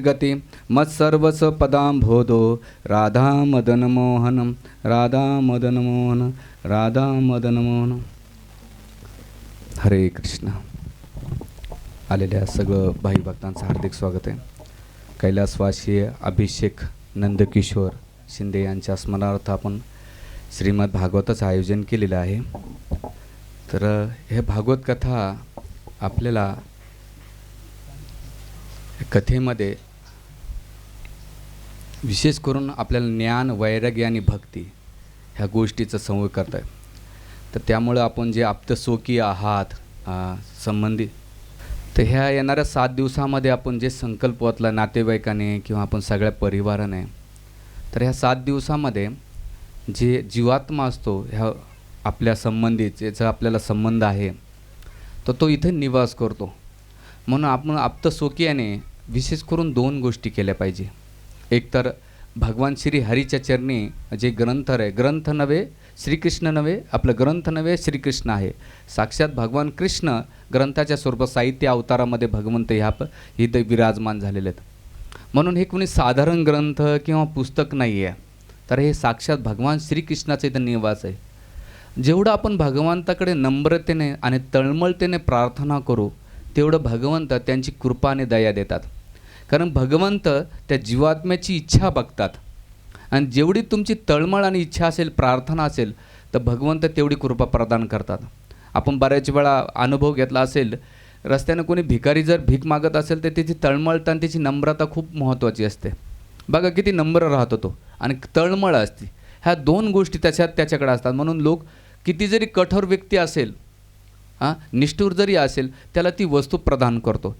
गती मत्सर्वस पदांभोधो राधा मदन मोहन राधा मदन मोहन राधा मदन मोहन. हरे कृष्ण. आलेल्या सगळं भाई भक्तांचं हार्दिक स्वागत आहे. कैलासवासी अभिषेक नंदकिशोर शिंदे यांच्या स्मरणार्थ आपण श्रीमद भागवताचं आयोजन केलेलं आहे. तर हे भागवत कथा आपल्याला कथेमध्ये विशेष करून आपल्याला ज्ञान, वैराग्य आणि भक्ती ह्या गोष्टीचं संयोग करत आहे. तर त्यामुळं आपण जे आप्तस्वकीय आहात संबंधित, तर ह्या येणाऱ्या 7 दिवसामध्ये आपण जे संकल्प ओतला नातेवाईकाने किंवा आपण सगळ्या परिवाराने, तर ह्या 7 दिवसामध्ये जे जीवात्मा असतो ह्या आपल्या संबंधित याचा आपल्याला संबंध आहे तर तो इथे निवास करतो. म्हणून आपण आप्तस्वकीयाने विशेष करून 2 गोष्टी केल्या पाहिजे. एक तर भगवान श्री हरीच्या चरणी जे ग्रंथ आहे, ग्रंथ नव्हे श्रीकृष्ण नव्हे, आपलं ग्रंथ नव्हे श्रीकृष्ण आहे. साक्षात भगवान कृष्ण ग्रंथाच्या स्वरूपात साहित्य अवतारामध्ये भगवंत इथं विराजमान झालेले आहेत. म्हणून हे कोणी साधारण ग्रंथ किंवा पुस्तक नाही आहे, तर हे साक्षात भगवान श्रीकृष्णाचं इथं निवास आहे. जेवढं आपण भगवंताकडे नम्रतेने आणि तळमळतेने प्रार्थना करू तेवढं भगवंत त्यांची कृपा आणि दया देतात. कारण भगवंत त्या जीवात्म्याची इच्छा बघतात आणि जेवढी तुमची तळमळ आणि इच्छा असेल, प्रार्थना असेल, तर भगवंत तेवढी कृपा प्रदान करतात. आपण बऱ्याच वेळा अनुभव घेतला असेल, रस्त्यानं कोणी भिकारी जर भीक मागत असेल तर त्याची तळमळता आणि त्याची नम्रता खूप महत्त्वाची असते. बघा किती नम्र राहतो तो आणि तळमळ असते. ह्या 2 गोष्टी त्याच्याकडे असतात. म्हणून लोक किती जरी कठोर व्यक्ती असेल, निष्ठुर जरी असेल, त्याला ती वस्तू प्रदान करतो.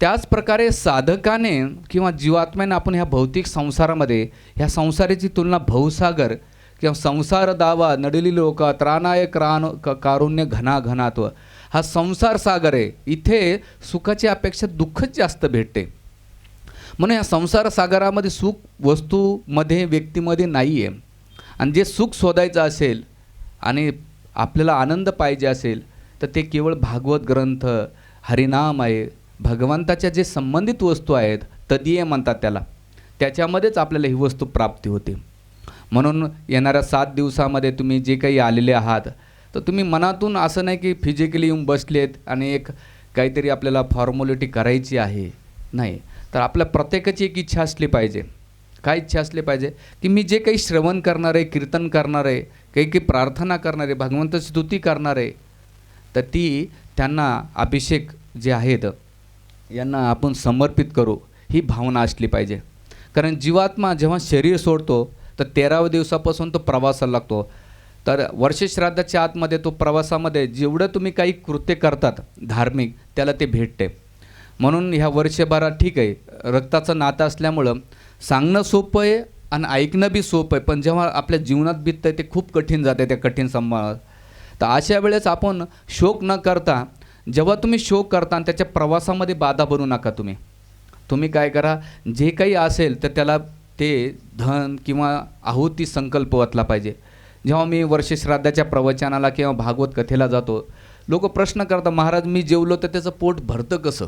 त्याच प्रकारे साधकाने किंवा जीवात्म्याने आपण ह्या भौतिक संसारामध्ये, ह्या संसाराची तुलना भवसागर किंवा संसार दावा नडली लोक त्राणाय कारुण्य घना घनात्व, हा संसार सागर आहे. इथे सुखाची अपेक्षा दुःखच जास्त भेटते. म्हणून ह्या संसार सागरामध्ये सुख वस्तूमध्ये, व्यक्तीमध्ये नाही आहे. आणि जे सुख शोधायचं असेल आणि आपल्याला आनंद पाहिजे असेल तर ते केवळ भागवत ग्रंथ, हरिनाम आहे, भगवंताच्या जे संबंधित वस्तू आहेत, तदीय म्हणतात त्याला, त्याच्यामध्येच आपल्याला ही वस्तू प्राप्ती होते. म्हणून येणाऱ्या 7 दिवसामध्ये तुम्ही जे काही आलेले आहात तर तुम्ही मनातून असं नाही की फिजिकली येऊन बसलेत आणि एक काहीतरी आपल्याला फॉर्मॅलिटी करायची आहे, नाही. तर आपल्या प्रत्येकाची एक इच्छा असली पाहिजे. काय इच्छा असली पाहिजे की मी जे काही श्रवण करणार आहे, कीर्तन करणार आहे, काही प्रार्थना करणार आहे, भगवंताची स्तुती करणार आहे, तर ती त्यांना अभिषेक जे आहेत यांना आपण समर्पित करू, ही भावना असली पाहिजे. कारण जीवात्मा जेव्हा शरीर सोडतो तर 13व्या दिवसापासून तो प्रवासाला लागतो. तर वर्षश्राद्धाच्या आतमध्ये तो प्रवासामध्ये जेवढं तुम्ही काही कृत्य करतात धार्मिक, त्याला ते भेटते. म्हणून ह्या वर्षभरात ठीक आहे, रक्ताचं नातं असल्यामुळं सांगणं सोपं आहे आणि ऐकणं बी सोपं आहे, पण जेव्हा आपल्या जीवनात बिततं ते खूप कठीण जाते त्या कठीण संभाळात. तर अशा वेळेस आपण शोक न करता, जेव्हा तुम्ही शोक करता आणि त्याच्या प्रवासामध्ये बाधा बनू नका. तुम्ही काय करा, जे काही असेल तर त्याला ते धन किंवा आहुती संकल्प ओतला पाहिजे. जेव्हा मी वर्षश्राद्धाच्या प्रवचनाला किंवा भागवत कथेला जातो, लोक प्रश्न करतात, महाराज मी जेवलो तर त्याचं पोट भरतं कसं,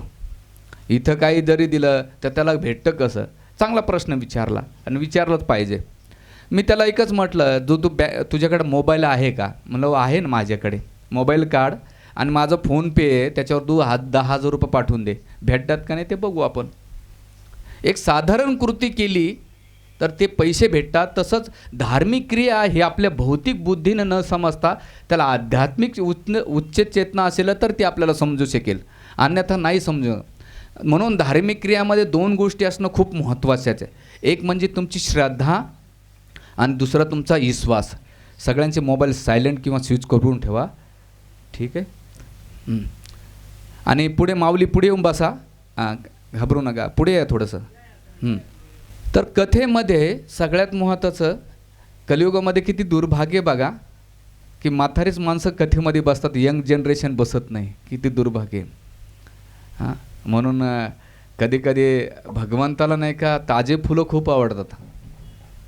इथं काही जरी दिलं तर त्याला भेटतं कसं. चांगला प्रश्न विचारला आणि विचारलंच पाहिजे. मी त्याला एकच म्हटलं, तुझ्याकडे मोबाईल आहे का? म्हणलं आहे ना माझ्याकडे. मोबाईल काढ आणि माझं फोनपे आहे, त्याच्यावर तू 10,000 रुपये पाठवून दे, भेटतात का नाही ते बघू आपण. एक साधारण कृती केली तर ते पैसे भेटतात. तसंच धार्मिक क्रिया हे आपल्या भौतिक बुद्धीनं न समजता त्याला आध्यात्मिक उच्च चेतना असेल तर ते आपल्याला समजू शकेल, अन्यथा नाही समजू. म्हणून धार्मिक क्रियामध्ये 2 गोष्टी असणं खूप महत्त्वाच्याच आहे. एक म्हणजे तुमची श्रद्धा आणि दुसरा तुमचा विश्वास. सगळ्यांचे मोबाईल सायलेंट किंवा स्विच करून ठेवा, ठीक आहे. आणि पुढे माऊली पुढे येऊन बसा, घाबरू नका, पुढे या थोडंसं. तर कथेमध्ये सगळ्यात महत्त्वाचं, कलियुगामध्ये किती दुर्भाग्य बघा की म्हातारीच माणसं कथेमध्ये बसतात, यंग जनरेशन बसत नाही. किती दुर्भाग्य. म्हणून कधी कधी भगवंताला नाही का ताजे फुलं खूप आवडतात,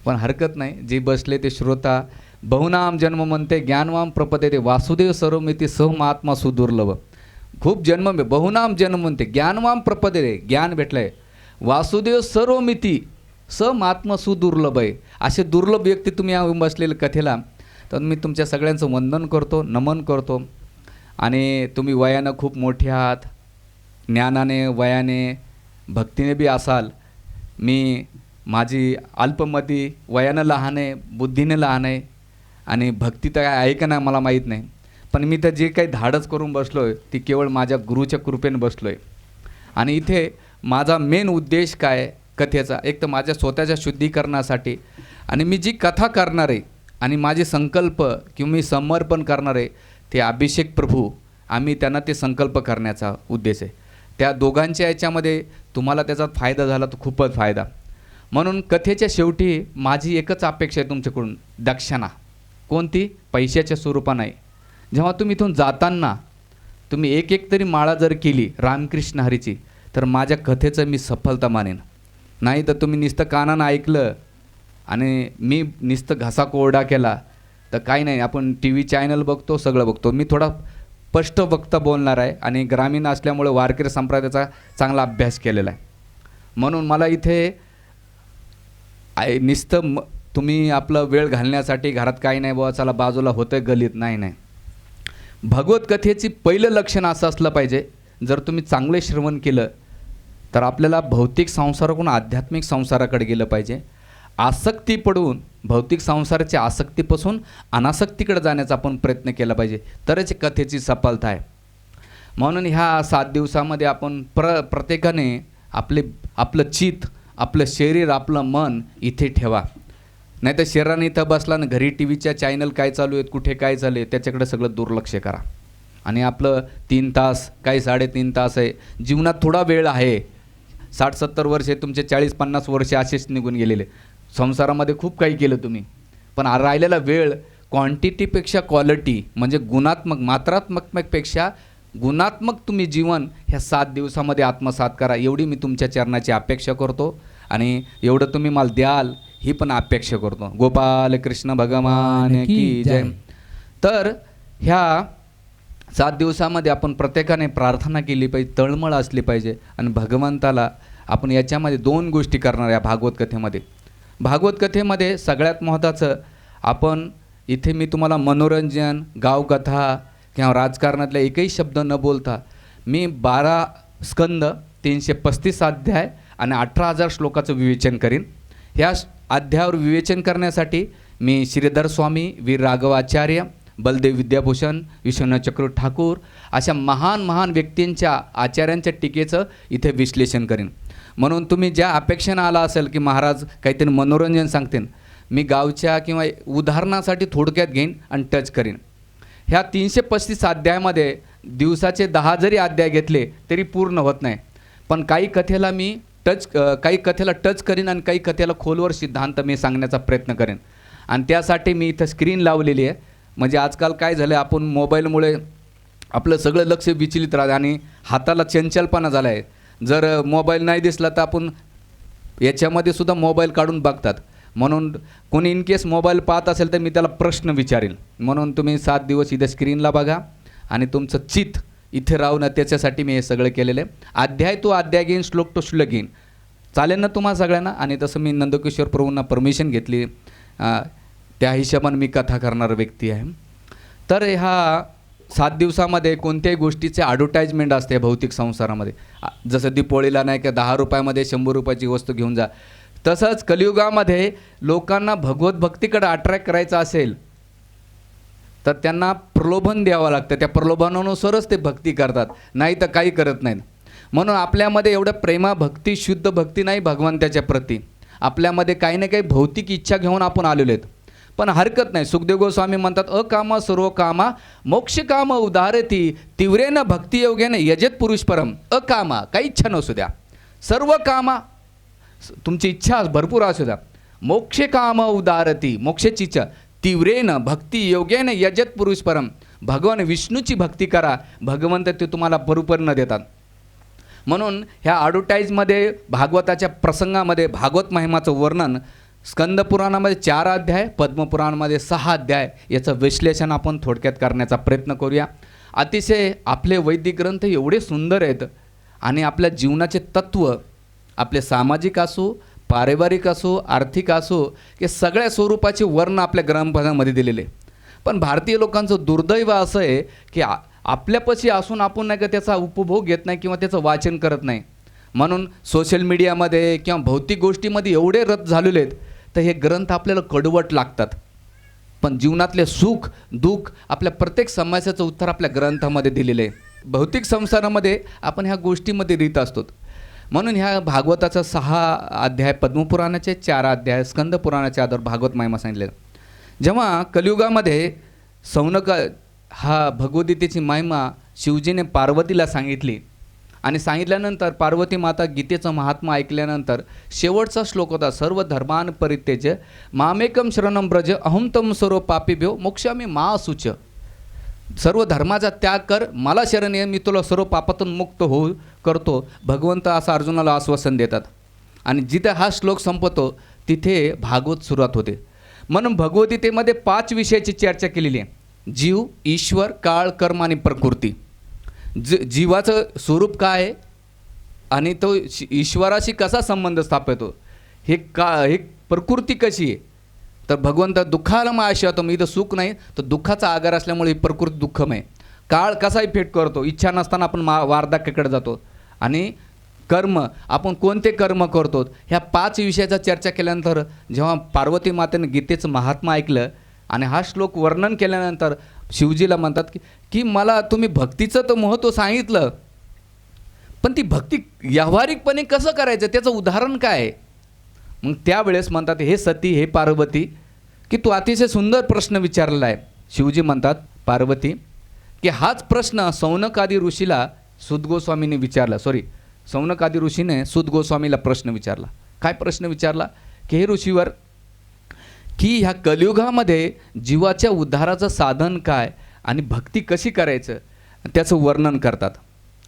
पण हरकत नाही, जे बसले ते श्रोता. बहुनाम जन्म म्हणते ज्ञानवाम प्रपदे वासुदेव सर्वमिती सहमात्मा सुदुर्लभ. खूप जन्म बहुनाम जन्म म्हणते ज्ञानवाम प्रपदे, ज्ञान भेटलंय. वासुदेव सर्वमिती समात्म सुदुर्लभ आहे. असे दुर्लभ व्यक्ती तुम्ही येऊन बसलेले कथेला, तर मी तुमच्या सगळ्यांचं वंदन करतो, नमन करतो. आणि तुम्ही वयानं खूप मोठे आहात, ज्ञानाने वयाने भक्तीने बी असाल. मी माझी अल्पमती, वयानं लहान आहे, बुद्धीने लहान आहे आणि भक्ती तर काय आहे का नाही मला माहीत नाही. पण मी तर जे काही धाडस करून बसलो आहे ती केवळ माझ्या गुरुच्या कृपेने बसलो आहे. आणि इथे माझा मेन उद्देश काय कथेचा, एक तर माझ्या स्वतःच्या शुद्धीकरणासाठी, आणि मी जी कथा करणार आहे आणि माझे संकल्प किंवा मी समर्पण करणार आहे ते अभिषेक प्रभू, आम्ही त्यांना ते संकल्प करण्याचा उद्देश आहे. त्या दोघांच्या याच्यामध्ये तुम्हाला त्याचा फायदा झाला तर खूपच फायदा. म्हणून कथेच्या शेवटी माझी एकच अपेक्षा आहे तुमच्याकडून, दक्षिणा. कोणती? पैशाच्या स्वरूपात नाही. जेव्हा तुम्ही इथून जाताना तुम्ही एक एक तरी माळा जर केली रामकृष्ण हरीची, तर माझ्या कथेचं मी सफलता मानेन. नाही तर तुम्ही नुसतं कानानं ऐकलं आणि मी नुसतं घसा कोरडा केला तर काही नाही. आपण टी व्ही चॅनल बघतो, सगळं बघतो. मी थोडा स्पष्ट वक्ता बोलणार आहे आणि ग्रामीण असल्यामुळे वारकरी संप्रदायाचा चांगला अभ्यास केलेला आहे. म्हणून मला इथे नुसतं तुम्ही आपलं वेळ घालण्यासाठी घरात काही नाही बुवा चला बाजूला होतं गलीत, नाही नाही. भगवत कथेची पहिलं लक्षण असं असलं पाहिजे, जर तुम्ही चांगले श्रवण केलं तर आपल्याला भौतिक संसाराकडून आध्यात्मिक संसाराकडे गेलं पाहिजे. आसक्ती पडून भौतिक संसाराच्या आसक्तीपासून अनासक्तीकडे जाण्याचा आपण प्रयत्न केला पाहिजे, तरच कथेची सफलता आहे. म्हणून ह्या 7 दिवसामध्ये आपण प्रत्येकाने आपलं चित्त, आपलं शरीर, आपलं मन इथे ठेवा. नाही तर शरीराने इथं बसला ना, घरी टी व्हीच्या चॅनल काय चालू आहेत, कुठे काय चालू आहे त्याच्याकडे सगळं दुर्लक्ष करा. आणि आपलं 3 तास, काही 3.5 तास आहे जीवनात, थोडा वेळ आहे. 60-70 वर्षे तुमचे 40-50 वर्षे असेच निघून गेलेले. संसारामध्ये खूप काही केलं तुम्ही, पण राहिलेला वेळ क्वांटिटीपेक्षा क्वालिटी म्हणजे गुणात्मक, मात्रात्मकपेक्षा गुणात्मक तुम्ही जीवन ह्या 7 दिवसामध्ये आत्मसात करा, एवढी मी तुमच्या चरणाची अपेक्षा करतो. आणि एवढं तुम्ही मला द्याल ही पण अपेक्षा करतो. गोपाल कृष्ण भगवान की जय. तर ह्या 7 दिवसामध्ये आपण प्रत्येकाने प्रार्थना केली पाहिजे, तळमळ असली पाहिजे. आणि भगवंताला आपण याच्यामध्ये 2 गोष्टी करणार आहे भागवत कथेमध्ये. भागवत कथेमध्ये सगळ्यात महत्त्वाचं, आपण इथे मी तुम्हाला मनोरंजन, गावकथा किंवा राजकारणातले एकही शब्द न बोलता मी 12 स्कंद, 335 अध्याय आणि 18,000 श्लोकाचं विवेचन करीन. ह्या अध्यायावर विवेचन करण्यासाठी मी श्रीधर स्वामी, वीर राघवाचार्य, बलदेव विद्याभूषण, विश्वनाथ चक्र ठाकूर अशा महान महान व्यक्तींच्या, आचार्यांच्या टीकेचं इथे विश्लेषण करीन. म्हणून तुम्ही ज्या अपेक्षेनं आला असेल की महाराज काहीतरी मनोरंजन सांगतील, मी गावच्या किंवा उदाहरणासाठी थोडक्यात घेईन आणि टच करीन. ह्या 335 अध्यायामध्ये दिवसाचे 10 जरी अध्याय घेतले तरी पूर्ण होत नाही. पण काही कथेला टच करीन आणि काही कथेला खोलवर सिद्धांत मी सांगण्याचा प्रयत्न करेन. आणि त्यासाठी मी इथं स्क्रीन लावलेली आहे. म्हणजे आजकाल काय झालं, आपण मोबाईलमुळे आपलं सगळं लक्ष विचलित राहतं आणि हाताला चंचलपणा झाला आहे. जर मोबाईल नाही दिसला तर आपण याच्यामध्ये सुद्धा मोबाईल काढून बघतात. म्हणून कोणी इन केस मोबाईल पाहत असेल तर मी त्याला प्रश्न विचारेल. म्हणून तुम्ही 7 दिवस इथे स्क्रीनला बघा आणि तुमचं चित्त इथे राहून, त्याच्यासाठी मी हे सगळं केलेलं आहे. अध्याय तो अध्याय घेईन, श्लोक तो श्लोक घेईन. चालेल ना तुम्हाला सगळ्यांना? आणि तसं मी नंदकिशोर प्रभूंना परमिशन घेतली, त्या हिशोबाने मी कथा करणारा व्यक्ती आहे. तर ह्या 7 दिवसामध्ये कोणत्याही गोष्टीचे ॲडव्हर्टाइजमेंट असते भौतिक संसारामध्ये. जसं दिपोळीला नाही का 10 रुपयामध्ये 100 रुपयाची वस्तू घेऊन जा, तसंच कलियुगामध्ये लोकांना भगवत भक्तीकडे अट्रॅक्ट करायचं असेल तर त्यांना प्रलोभन द्यावं लागतं. त्या प्रलोभनानुसारच ते भक्ती करतात, नाही तर काही करत नाहीत. म्हणून आपल्यामध्ये एवढं प्रेमाभक्ती, शुद्ध भक्ती नाही भगवंताच्या प्रती. आपल्यामध्ये काही ना काही भौतिक इच्छा घेऊन आपण आलेलो आहेत. पण हरकत नाही. सुखदेव गोस्वामी म्हणतात, अकामा सर्व कामा मोक्ष काम उदारती तीव्रेन भक्तियोगेने यजेत पुरुष परम. अकामा, काही इच्छा नसू द्या, सर्व कामा तुमची इच्छा भरपूर असू द्या, मोक्ष काम उदारती, मोक्षाची इच्छा, तीव्रेन भक्ती योगेने यजत पुरुष परम. भगवान विष्णूची भक्ती करा, भगवंत ते तुम्हाला परिपूर्ण देतात. म्हणून ह्या ॲडव्हर्टाईजमध्ये भागवताच्या प्रसंगामध्ये भागवत महिमाचं वर्णन स्कंदपुराणामध्ये 4 अध्याय, पद्मपुराणामध्ये 6 अध्याय, याचं विश्लेषण आपण थोडक्यात करण्याचा प्रयत्न करूया. अतिशय आपले वैदिक ग्रंथ एवढे सुंदर आहेत आणि आपल्या जीवनाचे तत्त्व आपले सामाजिक असो, पारिवारिक असो, आर्थिक असो, की सगळ्या स्वरूपाचे वर्ण आपल्या ग्रंथामध्ये दिलेले. पण भारतीय लोकांचं दुर्दैव असं आहे की आपल्यापाशी असून आपण नाही का त्याचा उपभोग घेत नाही किंवा त्याचं वाचन करत नाही. म्हणून सोशल मीडियामध्ये किंवा भौतिक गोष्टीमध्ये एवढे रत झालेले आहेत तर हे ग्रंथ आपल्याला कडवट लागतात. पण जीवनातले सुख दुःख आपल्या प्रत्येक समस्याचं उत्तर आपल्या ग्रंथामध्ये दिलेलं आहे. भौतिक संसारामध्ये आपण ह्या गोष्टीमध्ये रीत असतो. म्हणून ह्या भागवताचा 6 अध्याय, पद्मपुराणाचे 4 अध्याय, स्कंद पुराणाच्या आधार भागवत महिमा सांगितलेलं. जेव्हा कलियुगामध्ये सौनक हा भगवद्गीतेची महिमा शिवजीने पार्वतीला सांगितली आणि सांगितल्यानंतर पार्वती माता गीतेचं महात्मा ऐकल्यानंतर शेवटचा श्लोक होता, सर्व धर्मान परित्यज्य मामेकम शरणम ब्रज अहं तम सर्व पापीभ्यो मोक्षामी मा शुच. सर्व धर्माचा त्याग कर, मला शरण ये, मी तुला सर्व पापातून मुक्त करतो. भगवंत असं अर्जुनाला आश्वासन देतात. आणि जिथे हा श्लोक संपतो तिथे भागवत सुरुवात होते. म्हणून भगवद्गीतेमध्ये 5 विषयाची चर्चा केलेली आहे. जीव, ईश्वर, काळ, कर्म आणि प्रकृती. जीवाचं स्वरूप काय आहे आणि तो ईश्वराशी कसा संबंध स्थापितो, हे प्रकृती कशी आहे. तर भगवंत दुःखाला मग आशा मी इथं सुख नाही तर दुःखाचा आगार असल्यामुळे ही प्रकृती दुःखमय. काळ कसा इफेक्ट करतो, इच्छा नसताना आपण वार्धक्याकडे जातो. आणि कर्म, आपण कोणते कर्म करतो, ह्या 5 विषयाचा चर्चा केल्यानंतर जेव्हा पार्वती मातेने गीतेचं महात्मा ऐकलं आणि हा श्लोक वर्णन केल्यानंतर शिवजीला म्हणतात की मला तुम्ही भक्तीचं तर महत्त्व सांगितलं, पण ती भक्ती व्यावहारिकपणे कसं करायचं, त्याचं उदाहरण काय आहे. मग त्यावेळेस म्हणतात, हे सती, हे पार्वती, की तू अतिशय सुंदर प्रश्न विचारलेला आहे. शिवजी म्हणतात पार्वती की हाच प्रश्न सौनकादी ऋषीला सूत गोस्वामीने विचारला. सौनकादी ऋषीने सूत गोस्वामीला प्रश्न विचारला. काय प्रश्न विचारला की हे ऋषीवर, की ह्या कलियुगामध्ये जीवाच्या उद्धाराचं साधन काय आणि भक्ती कशी करायचं त्याचं वर्णन करतात.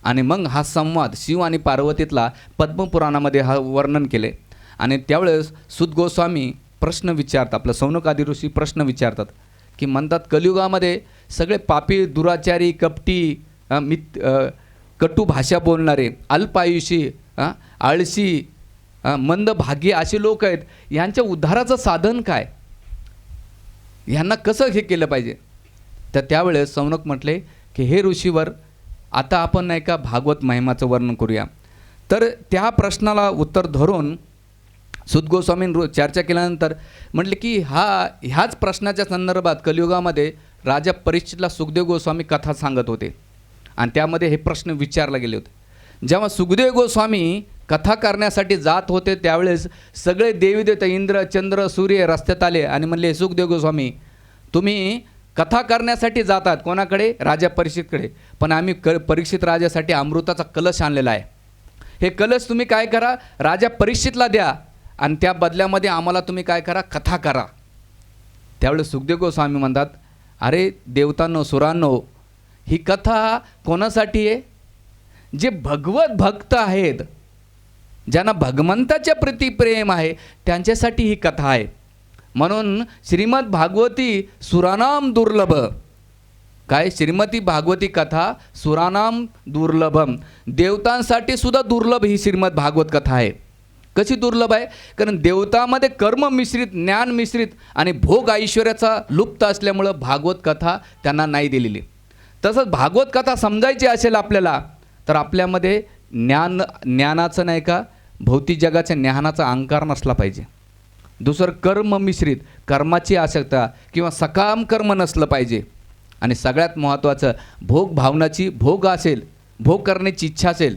आणि मग हा संवाद शिव आणि पार्वतीतला पद्मपुराणामध्ये हा वर्णन केले. आणि त्यावेळेस सूत गोस्वामी प्रश्न विचारतात, आपलं सौनकादी ऋषी प्रश्न विचारतात की म्हणतात, कलियुगामध्ये सगळे पापी, दुराचारी, कपटी, कटू भाषा बोलणारे, अल्पायुषी, आळशी, मंदभागी असे लोक आहेत, यांच्या उद्धाराचं साधन काय, यांना कसं हे केलं पाहिजे. तर त्यावेळेस सौनक म्हटले की हे ऋषीवर, आता आपण नाही का भागवत महिमाचं वर्णन करूया. तर त्या प्रश्नाला उत्तर धरून सूत गोस्वामींनी चर्चा केल्यानंतर म्हटले की ह्याच प्रश्नाच्या संदर्भात कलियुगामध्ये राजा परीक्षितला सुखदेव गोस्वामी कथा सांगत होते आणि त्यामध्ये हे प्रश्न विचारले गेले होते. जेव्हा सुखदेव गोस्वामी कथा करण्यासाठी जात होते त्यावेळेस सगळे देवी देवता, इंद्र, चंद्र, सूर्य रस्त्यात आले आणि म्हणले, सुखदेव गोस्वामी तुम्ही कथा करण्यासाठी जातात कोणाकडे, राजा परीक्षितकडे, पण आम्ही परीक्षित राजासाठी अमृताचा कलश आणलेला आहे. हे कलश तुम्ही काय करा, राजा परीक्षितला द्या आणि त्या बदल्यामध्ये आम्हाला तुम्ही काय करा, कथा करा. त्यावेळेस सुखदेव गोस्वामी म्हणतात, अरे देवतांनो, सुरांनो, ही कथा कोणासाठी आहे, जे भगवत भक्त आहेत, ज्यांना भगवंताच्या प्रती प्रेम आहे, त्यांच्यासाठी ही कथा आहे. म्हणून श्रीमद भागवती सुरानाम दुर्लभ. काय, श्रीमती भागवती कथा सुरानाम दुर्लभम, देवतांसाठी सुद्धा दुर्लभ ही श्रीमद भागवत कथा आहे. कशी दुर्लभ आहे, कारण देवतामध्ये कर्म मिश्रित, ज्ञान मिश्रित आणि भोग ऐश्वर्याचा लुप्त असल्यामुळं भागवत कथा त्यांना नाही दिलेली. तसंच भागवत कथा समजायची असेल आपल्याला तर आपल्यामध्ये ज्ञानाचं नाही का, भौतिक जगाच्या ज्ञानाचा अहंकार नसला पाहिजे. दुसरं कर्म मिश्रित, कर्माची आसक्ता किंवा सकाम कर्म नसलं पाहिजे. आणि सगळ्यात महत्त्वाचं भोग भावनाची, भोग असेल, भोग करण्याची इच्छा असेल,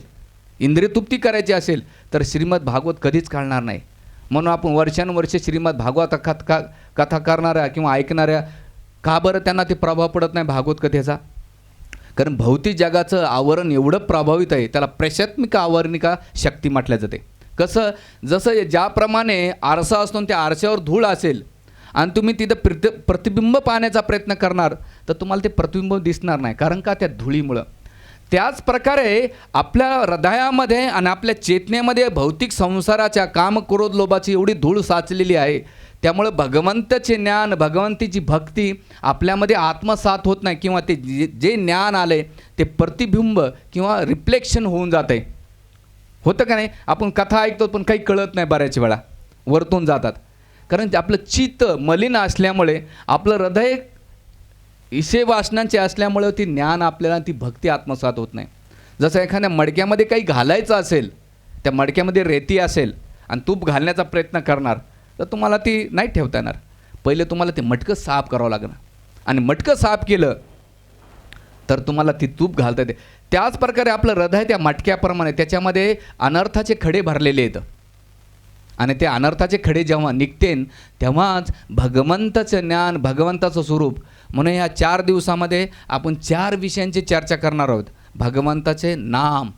इंद्रियतृप्ती करायची असेल तर श्रीमद भागवत कधीच कळणार नाही. म्हणून आपण वर्षानुवर्षे श्रीमद भागवत कथा करणाऱ्या किंवा ऐकणाऱ्या का बरं त्यांना ते प्रभाव पडत नाही भागवत कथेचा, कारण भौतिक जगाचं आवरण एवढं प्रभावित आहे, त्याला प्रशात्मिक आवरणिका शक्ती म्हटल्या जाते. कसं, जसं ज्याप्रमाणे आरसा असतो त्या आरशावर धूळ असेल आणि तुम्ही तिथं प्रतिबिंब पाहण्याचा प्रयत्न करणार तर तुम्हाला ते प्रतिबिंब दिसणार नाही, कारण का, त्या धुळीमुळं. त्याच प्रकारे आपल्या हृदयामध्ये आणि आपल्या चेतनेमध्ये भौतिक संसाराच्या काम, क्रोध, लोभाची एवढी धूळ साचलेली आहे. त्यामुळे भगवंताचे ज्ञान, भगवंतीची भक्ती आपल्यामध्ये आत्मसात होत नाही किंवा ते जे ज्ञान आले ते प्रतिबिंब किंवा रिफ्लेक्शन होऊन जाते. होतं का नाही? आपण कथा ऐकतो पण काही कळत नाही बऱ्याच वेळा, वरतून जातात. कारण ते आपलं चित्त मलिन असल्यामुळे, आपलं हृदय इसे वासनांचे असल्यामुळे ती ज्ञान आपल्याला, ती भक्ती आत्मसात होत नाही. जसं एखाद्या मडक्यामध्ये काही घालायचं असेल, त्या मडक्यामध्ये रेती असेल आणि तूप घालण्याचा प्रयत्न करणार तर तुम्हाला ती नाही ठेवता येणार. पहिले तुम्हाला ते मटकं साफ करावं लागणार आणि मटकं साफ केलं तर तुम्हाला ती तूप घालता येते. त्याच प्रकारे आपलं हृदय त्या मटक्याप्रमाणे त्याच्यामध्ये अनर्थाचे खडे भरलेले आहेत आणि ते अनर्थाचे खडे जेव्हा निघतेन तेव्हाच भगवंताचं ज्ञान, भगवंताचं स्वरूप. म्हणून ह्या 4 दिवसामध्ये आपण 4 विषयांची चर्चा करणार आहोत. भगवंताचे नाम,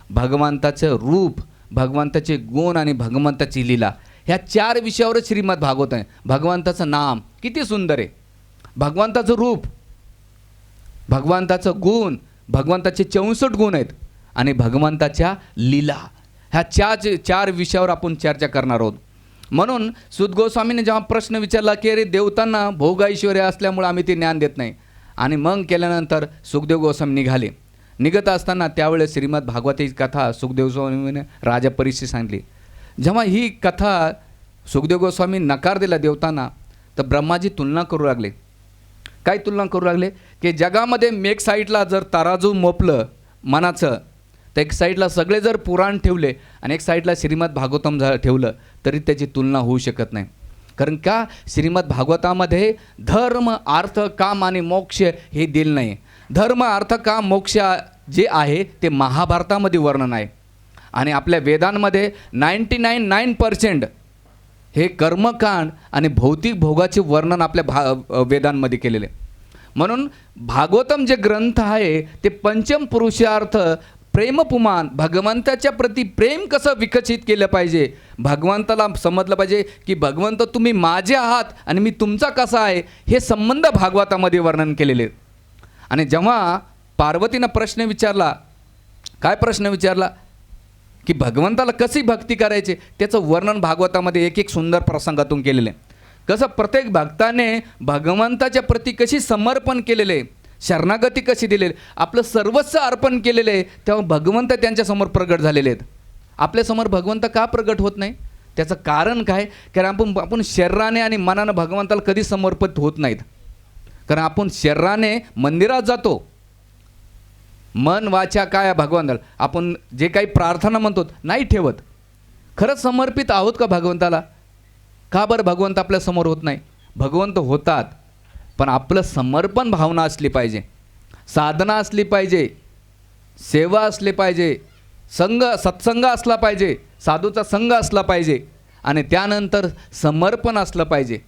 भगवंताचं रूप, भगवंताचे गुण आणि भगवंताची लीला. ह्या 4 विषयावरच श्रीमद भागवत आहे. भगवंताचं नाम किती सुंदर आहे, भगवंताचं रूप, भगवंताचं गुण, भगवंताचे 64 गुण आहेत आणि भगवंताच्या लीला. ह्या 4 विषयावर आपण चर्चा करणार आहोत. म्हणून सूत गोस्वामीने जेव्हा प्रश्न विचारला की अरे देवतांना भोग ऐश्वर्य असल्यामुळे आम्ही ते ज्ञान देत नाही, आणि मग केल्यानंतर सुखदेव गोस्वामी निघत असताना त्यावेळेस श्रीमद भागवत ही कथा सुखदेव गोस्वामीने राजा परीक्षेत सांगितली. जेव्हा ही कथा सुखदेव गोस्वामी नकार दिला देवतांना, तर ब्रह्माजी तुलना करू लागले. काय तुलना करू लागले की जगामध्ये एक साईडला जर तराजू मोपलं मनाचं, तर एक साईडला सगळे जर पुराण ठेवले आणि एक साईडला श्रीमद भागवतम ठेवलं तरी त्याची तुलना होऊ शकत नाही. कारण का? श्रीमद भागवतामध्ये धर्म, अर्थ, काम आणि मोक्ष हे दिलं नाही. धर्म, अर्थ, काम, मोक्ष जे आहे ते महाभारतामध्ये वर्णन आहे आणि आपल्या वेदांमध्ये 99% हे कर्मकांड आणि भौतिक भोगाचे वर्णन आपल्या वेदांमध्ये केलेले. म्हणून भागवतम जे ग्रंथ आहे ते पंचम पुरुषार्थ, प्रेमपुमान, भगवंताच्या प्रती प्रेम कसं विकसित केलं पाहिजे, भगवंताला समजलं पाहिजे की भगवंत तुम्ही माझे आहात आणि मी तुमचा कसा आहे, हे संबंध भागवतामध्ये वर्णन केलेले. आणि जेव्हा पार्वतीनं प्रश्न विचारला, काय प्रश्न विचारला की भगवंताला कशी भक्ती करायची, त्याचं वर्णन भागवतामध्ये एक सुंदर प्रसंगातून केलेलं आहे. कसं प्रत्येक भक्ताने भगवंताच्या प्रती कशी समर्पण केलेले, शरणागती कशी दिलेली, आपलं सर्वस्व अर्पण केलेलं आहे, तेव्हा भगवंत त्यांच्यासमोर प्रगट झालेले आहेत. आपल्यासमोर भगवंत का प्रगट होत नाही? त्याचं कारण काय? कारण आपण शरीराने आणि मनानं भगवंताला कधी समर्पित होत नाहीत. कारण आपण शरीराने मंदिरात जातो, मन वाचा काय भगवंताला आपण जे काही प्रार्थना म्हणतो नाही ठेवत. खरंच समर्पित आहोत का भगवंताला? का बरं भगवंत आपल्यासमोर होत नाही? भगवंत होतात, पण आपलं समर्पण भावना असली पाहिजे, साधना असली पाहिजे, सेवा असली पाहिजे, सत्संग असला पाहिजे, साधूचा संघ असला पाहिजे आणि त्यानंतर समर्पण असलं पाहिजे.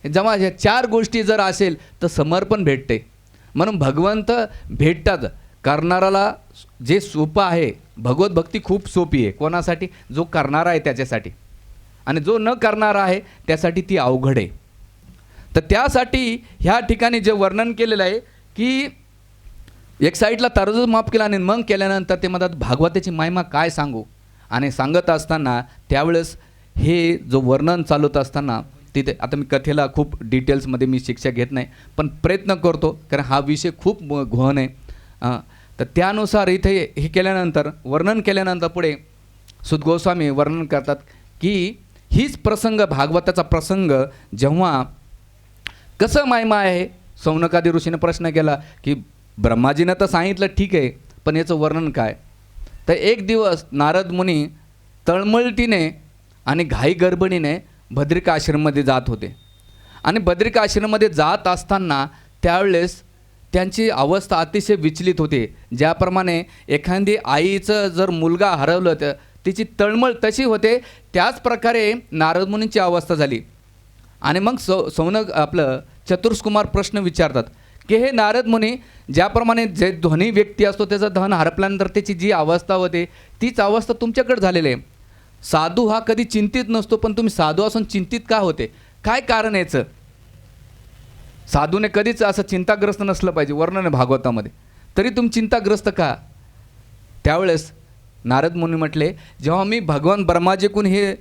जेव्हा ह्या 4 गोष्टी जर असेल तर समर्पण भेटते. म्हणून भगवंत भेटतात. करणाराला जे सोपं आहे, भगवत भक्ती खूप सोपी आहे. कोणासाठी? जो करणारा आहे त्याच्यासाठी, आणि जो न करणारा आहे त्यासाठी ती अवघड आहे. तर त्यासाठी ह्या ठिकाणी जे वर्णन केलेलं आहे की एक साईडला तराजू माफ केला आणि मग केल्यानंतर ते म्हणतात भागवताची महिमा काय सांगू. आणि सांगत असताना त्यावेळेस हे जो वर्णन चालवत असताना तिथे, आता मी कथेला खूप डिटेल्समध्ये मी शिक्षा घेत नाही, पण प्रयत्न करतो कारण हा विषय खूप गहन आहे. तर त्यानुसार इथे हे केल्यानंतर, वर्णन केल्यानंतर पुढे सूत गोस्वामी वर्णन करतात की हीच प्रसंग, भागवताचा प्रसंग जेव्हा कसं महिमा आहे. सौनकादी ऋषीने प्रश्न केला की ब्रह्माजीनं तर सांगितलं ठीक आहे, पण याचं वर्णन काय? तर एक दिवस नारद मुनी तळमळतीने आणि घाई गडबडीने बद्रिका आश्रममध्ये जात होते. आणि बद्रिका आश्रममध्ये जात असताना त्यावेळेस त्यांची अवस्था अतिशय विचलित होते. ज्याप्रमाणे एखादी आईचं जर मुलगा हरवलं तर तिची तळमळ तशी होते, त्याच प्रकारे नारद मुनींची अवस्था झाली. आणि मग सौनक आपलं चतुर्सकुमार प्रश्न विचारतात की हे नारद मुनी, ज्याप्रमाणे जे धनी व्यक्ती असतो त्याचं धन हरपल्यानंतर त्याची जी अवस्था होते तीच अवस्था तुमच्याकडे झालेली आहे. साधू हा कधी चिंतित नसतो, पण तुम्ही साधू असून चिंतित का होते? काय कारण याचं? साधूने कधीच असं चिंताग्रस्त नसलं पाहिजे, वर्णन आहे भागवतामध्ये, तरी तुम्ही चिंताग्रस्त का? त्यावेळेस नारद मुनी म्हटले, जेव्हा मी भगवान ब्रह्माजीकडून हे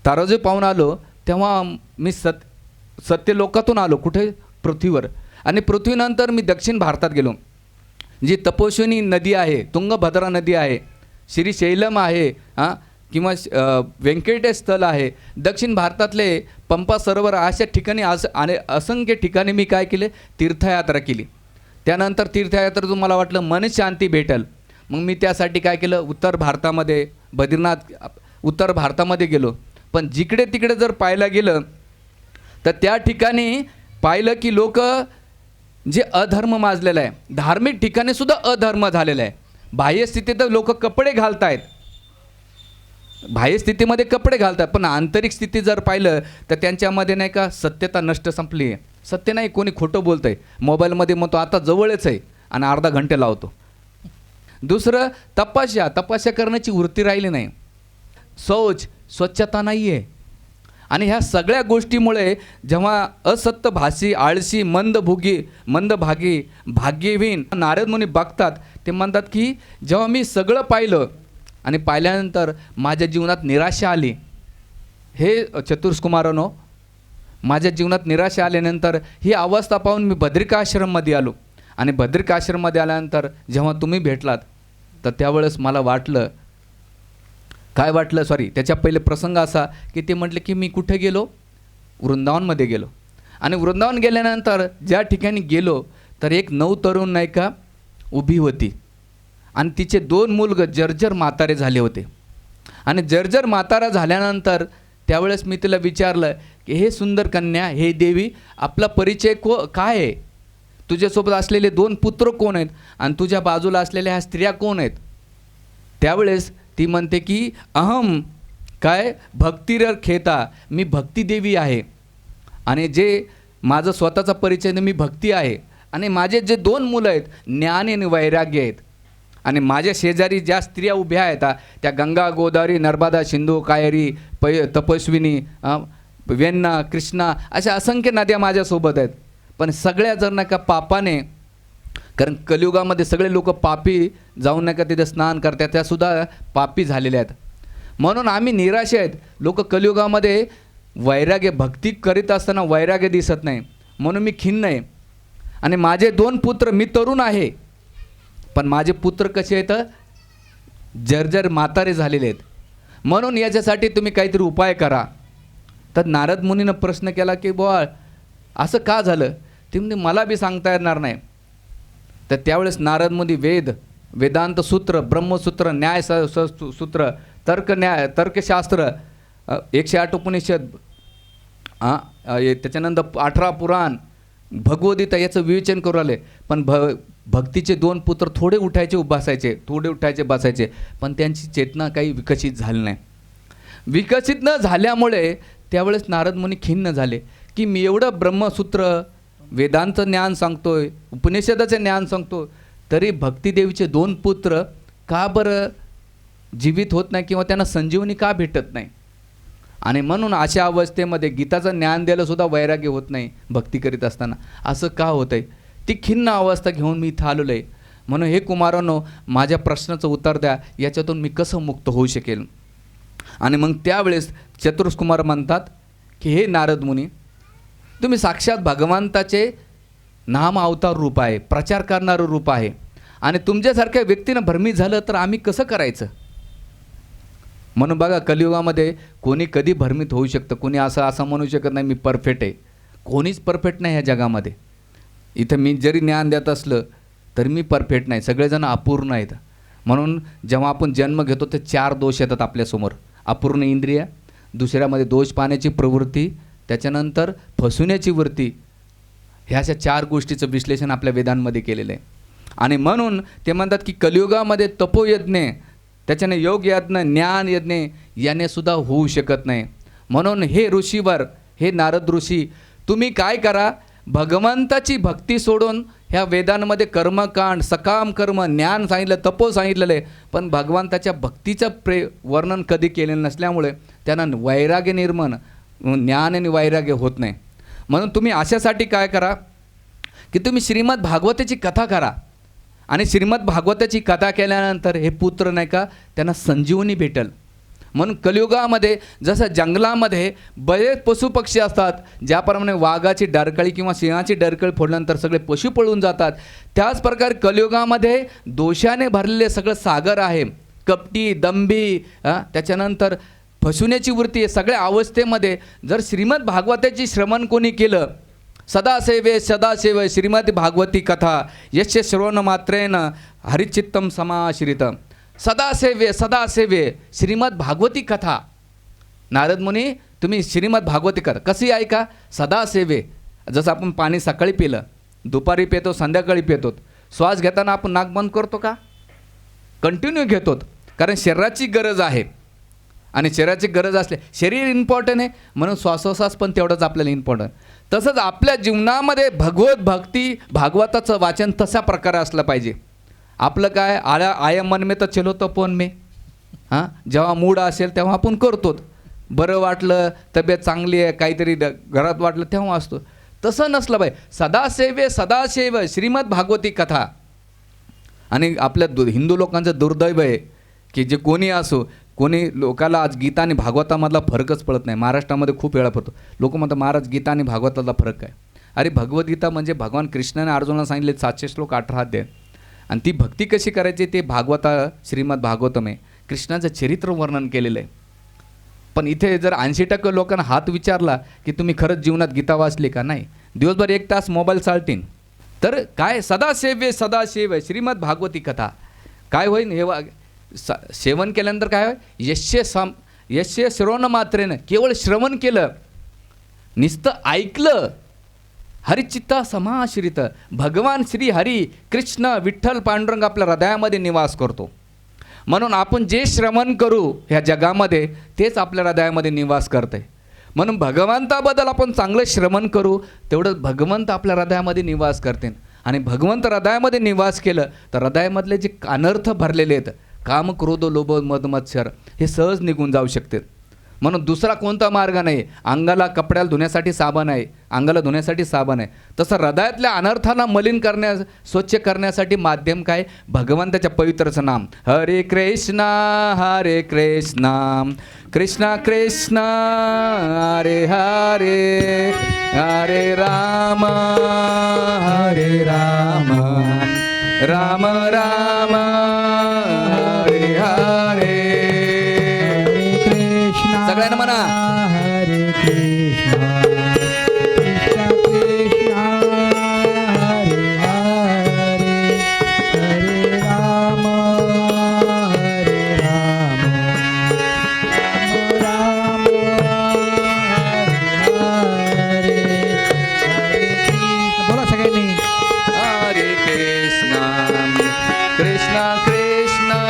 तराजू पाहून आलो तेव्हा मी सत्यलोकातून आलो. कुठे? पृथ्वीवर. आणि पृथ्वीनंतर मी दक्षिण भारतात गेलो. जी तपोस्विनी नदी आहे, तुंगभद्रा नदी आहे, श्रीशैलम आहे किंवा व्यंकटेश स्थळ आहे, दक्षिण भारतातले पंपा सरोवर अशा ठिकाणी आणि असंख्य ठिकाणी मी काय केले, तीर्थयात्रा केली. त्यानंतर तीर्थयात्रा तुम्हाला वाटलं मनशांती भेटेल, मग मी त्यासाठी काय केलं, उत्तर भारतामध्ये बद्रीनाथ उत्तर भारतामध्ये गेलो. पण जिकडे तिकडे जर पाहायला गेलं तर त्या ठिकाणी पाहिलं की लोक जे अधर्म माजलेलं आहे, धार्मिक ठिकाणी सुद्धा अधर्म झालेला आहे. बाह्य स्थितीत लोक कपडे घालतायत, बाह्य स्थितीमध्ये कपडे घालतात, पण आंतरिक स्थिती जर पाहिलं तर त्यांच्यामध्ये नाही का सत्यता नष्ट संपली आहे. सत्य नाही, कोणी खोटं बोलतं आहे. मोबाईलमध्ये म्हणतो आता जवळच आहे आणि अर्धा घंटे लावतो. दुसरं तपस्या करण्याची वृत्ती राहिली नाही. स्वच्छता नाही आहे. आणि ह्या सगळ्या गोष्टीमुळे जेव्हा असत्य भाषी, आळशी, मंदभागी, भाग्यहीन नारद मुनी बघतात, ते म्हणतात की जेव्हा मी सगळं पाहिलं आणि पाहिल्यानंतर माझ्या जीवनात निराशा आली. हे चतुर्सकुमारांनो, माझ्या जीवनात निराशा आल्यानंतर ही अवस्था पाहून मी बद्रिकाश्रममध्ये आलो. आणि बद्रिकाश्रममध्ये आल्यानंतर जेव्हा तुम्ही भेटलात तर त्यावेळेस मला वाटलं, काय वाटलं, त्याच्या पहिले प्रसंग असा की ते म्हटले की मी कुठे गेलो, वृंदावनमध्ये गेलो. आणि वृंदावन गेल्यानंतर ज्या ठिकाणी गेलो तर एक नवतरुण नाही का उभी होती आणि तिचे 2 मुलगे जर्जर म्हातारे झाले होते. आणि जर्जर म्हातारा झाल्यानंतर त्यावेळेस मी तिला विचारलं की हे सुंदर कन्या, हे देवी, आपला परिचय काय आहे, तुझ्यासोबत असलेले 2 पुत्र कोण आहेत आणि तुझ्या बाजूला असलेल्या ह्या स्त्रिया कोण आहेत. त्यावेळेस ती म्हणते की अहम काय भक्तिरर खेता, मी भक्ती देवी आहे. आणि जे माझं स्वतःचा परिचय मी भक्ती आहे. आणि माझे जे 2 मुलं आहेत ज्ञान आणि वैराग्य आहेत. आणि माझ्या शेजारी ज्या स्त्रिया उभ्या आहेत त्या गंगा, गोदावरी, नर्मदा, सिंधू, कावेरी, तपस्विनी, वेण्णा, कृष्णा अशा असंख्य नद्या माझ्यासोबत आहेत. पण सगळ्या जर नका पापाने, कारण कलियुगामध्ये सगळे लोक पापी जाऊन नका तिथे स्नान करतात, त्यासुद्धा पापी झालेल्या आहेत. म्हणून आम्ही निराश आहेत. लोक कलियुगामध्ये वैराग्य, भक्ती करीत असताना वैराग्य दिसत नाही, म्हणून मी खिन्न आहे. आणि माझे 2 पुत्र, मी तरुण आहे पण माझे पुत्र कसे आहेत, जर्जर म्हातारे झालेले आहेत. म्हणून याच्यासाठी तुम्ही काहीतरी उपाय करा. तर नारद मुनीनं प्रश्न केला की बुवा असं का झालं. ते म्हणजे मला बी सांगता येणार नाही. तर त्यावेळेस नारद मुनी वेदांत सूत्र, ब्रह्मसूत्र, न्याय सूत्र, तर्कशास्त्र, 108 उपनिषद, त्याच्यानंतर 18 पुराण, भगवद्गीता याचं विवेचन करू आले. पण भक्तीचे 2 पुत्र थोडे उठायचे बसायचे, पण त्यांची चेतना काही विकसित झाली नाही. विकसित न झाल्यामुळे त्यावेळेस नारद मुनी खिन्न झाले की मी एवढं ब्रह्मसूत्र, वेदांत ज्ञान सांगतोय, उपनिषदाचे ज्ञान सांगतो, तरी भक्तिदेवीचे 2 पुत्र का बरं जीवित होत नाही किंवा त्यांना संजीवनी का भेटत नाही. आणि म्हणून अशा अवस्थेमध्ये गीताचं ज्ञान द्यायला सुद्धा वैराग्य होत नाही भक्ती करीत असताना. असं का होतं आहे. ती खिन्न अवस्था घेऊन मी इथं आलेलो आहे. म्हणून हे कुमारांनो, माझ्या प्रश्नाचं उत्तर द्या, याच्यातून मी कसं मुक्त होऊ शकेल. आणि मग त्यावेळेस चतुर्सकुमार म्हणतात की हे नारद मुनी, तुम्ही साक्षात भगवंताचे नाम अवतार रूप आहे, प्रचार करणारं रूप आहे. आणि तुमच्यासारख्या व्यक्तीनं भ्रमित झालं तर आम्ही कसं करायचं. म्हणून बघा, कलियुगामध्ये कोणी कधी भ्रमित होऊ शकतं. कोणी असं म्हणू शकत नाही मी परफेक्ट आहे. कोणीच परफेक्ट नाही ह्या जगामध्ये. इथं मी जरी ज्ञान देत असलं तरी मी परफेक्ट नाही, सगळेजण अपूर्ण आहेत. म्हणून जेव्हा आपण जन्म घेतो ते 4 दोष येतात आपल्यासमोर. अपूर्ण इंद्रिय, दुसऱ्यामध्ये दोष पाहण्याची प्रवृत्ती, त्याच्यानंतर फसवण्याची वृत्ती. ह्या अशा 4 गोष्टीचं विश्लेषण आपल्या वेदांमध्ये केलेलं आहे. आणि म्हणून ते म्हणतात की कलियुगामध्ये तपोयज्ञ, त्याच्याने योग यज्ञ, ज्ञान यज्ञ याने सुद्धा होऊ शकत नाही. म्हणून हे ऋषीवर, हे नारद ऋषी, तुम्ही काय करा, भगवंताची भक्ती सोडून ह्या वेदांमध्ये कर्मकांड, सकाम कर्म, ज्ञान सांगितलं, तपो सांगितलेलं आहे, पण भगवंताच्या भक्तीचं वर्णन कधी केलेलं नसल्यामुळे त्यांना वैराग्य निर्माण, ज्ञान आणि वैराग्य होत नाही. म्हणून तुम्ही अशासाठी काय करा की तुम्ही श्रीमद भागवताची कथा करा. आणि श्रीमद भागवताची कथा केल्यानंतर हे पुत्र नाही का त्यांना संजीवनी भेटेल. म्हणून कलियुगामध्ये जसं जंगलामध्ये बरेच पशुपक्षी असतात, ज्याप्रमाणे वाघाची डरकळी किंवा सिंहाची डरकळी फोडल्यानंतर सगळे पशु पळून जातात, त्याच प्रकारे कलियुगामध्ये दोषाने भरलेले सगळं सागर आहे, कपटी, दंभी, त्याच्यानंतर फसवण्याची वृत्ती, आहे सगळ्या अवस्थेमध्ये जर श्रीमद भागवताची श्रवण कोणी केलं, सदासेवे सदासेवे श्रीमद भागवती कथा यस्य श्रवण मात्रेन हरिचित्तम समाश्रितम. सदासेवे सदासेवे श्रीमद भागवती कथा. नारद मुनी, तुम्ही श्रीमद भागवती कथा कशी ऐका? सदासेवे. जसं आपण पाणी सकाळी पिलं, दुपारी पितो, संध्याकाळी पितो. श्वास घेताना आपण नाक बंद करतो का? कंटिन्यू घेतो, कारण शरीराची गरज आहे. आणि शरीराची गरज असले, शरीर इम्पॉर्टंट आहे म्हणून श्वासोश्वास पण तेवढंच आपल्याला इम्पॉर्टंट. तसंच आपल्या जीवनामध्ये भगवत भक्ती, भागवताचं वाचन तशा प्रकारे असलं पाहिजे. आपलं काय, आया मन में तर चलो तो फोन में. जेव्हा मूड असेल तेव्हा आपण करतो. बरं वाटलं, तब्येत चांगली आहे, काहीतरी घरात वाटलं तेव्हा असतो. तसं नसलं पाहिजे. सदासेवे सदासेव श्रीमद भागवती कथा. आणि आपल्या हिंदू लोकांचं दुर्दैव आहे की जे कोणी असो, कोणी लोकाला आज गीता आणि भागवतामधला फरकच पडत नाही. महाराष्ट्रामध्ये खूप वेळा पडतो. लोक म्हणतात महाराज गीता आणि भागवतातला फरक काय? अरे भगवद्गीता म्हणजे भगवान कृष्णाने अर्जुनाला सांगितले 700 श्लोक 18 अध्याय. आणि ती भक्ती कशी करायची ते भागवता श्रीमद भागवतम आहे. कृष्णाचं चरित्र वर्णन केलेलं आहे. पण इथे जर 80% लोकांना हात विचारला की तुम्ही खरंच जीवनात गीता वाचली का? नाही. दिवसभर 1 तास मोबाईल चालतीन. तर काय सदासेवे सदासेव श्रीमद भागवती कथा काय होईन? हे सेवन केल्यानंतर काय होय? यश्य श्रवण मात्रेनं, केवळ श्रवण केलं, नुसतं ऐकलं, हरिचित्ता समाश्रित. भगवान श्री हरी कृष्ण विठ्ठल पांडुरंग आपल्या हृदयामध्ये निवास करतो. म्हणून आपण जे श्रवण करू ह्या जगामध्ये तेच आपल्या हृदयामध्ये निवास करते. म्हणून भगवंताबद्दल आपण चांगलं श्रवण करू, तेवढं भगवंत आपल्या हृदयामध्ये निवास करते. आणि भगवंत हृदयामध्ये निवास केलं तर हृदयामधले जे अनर्थ भरलेले आहेत, काम, क्रोध, लोभ, मद, मत्सर, हे सहज निघून जाऊ शकते. म्हणून दुसरा कोणता मार्ग नाही. अंगाला कपड्याला धुण्यासाठी साबण आहे, अंगाला धुण्यासाठी साबण आहे. तसं हृदयातल्या अनर्थांना मलिन स्वच्छ करण्यासाठी माध्यम काय? भगवंताच्या पवित्रचं नाम. हरे कृष्णा कृष्णा कृष्ण हरे हरे, हरे राम राम राम हरे हरे. सगळ्यांना म्हणा हरे कृष्णा कृष्णा कृष्णा हरे हरे, हरे राम राम हरे हरे. बोला सगळ्यांनी. हरे कृष्णा कृष्णा कृष्णा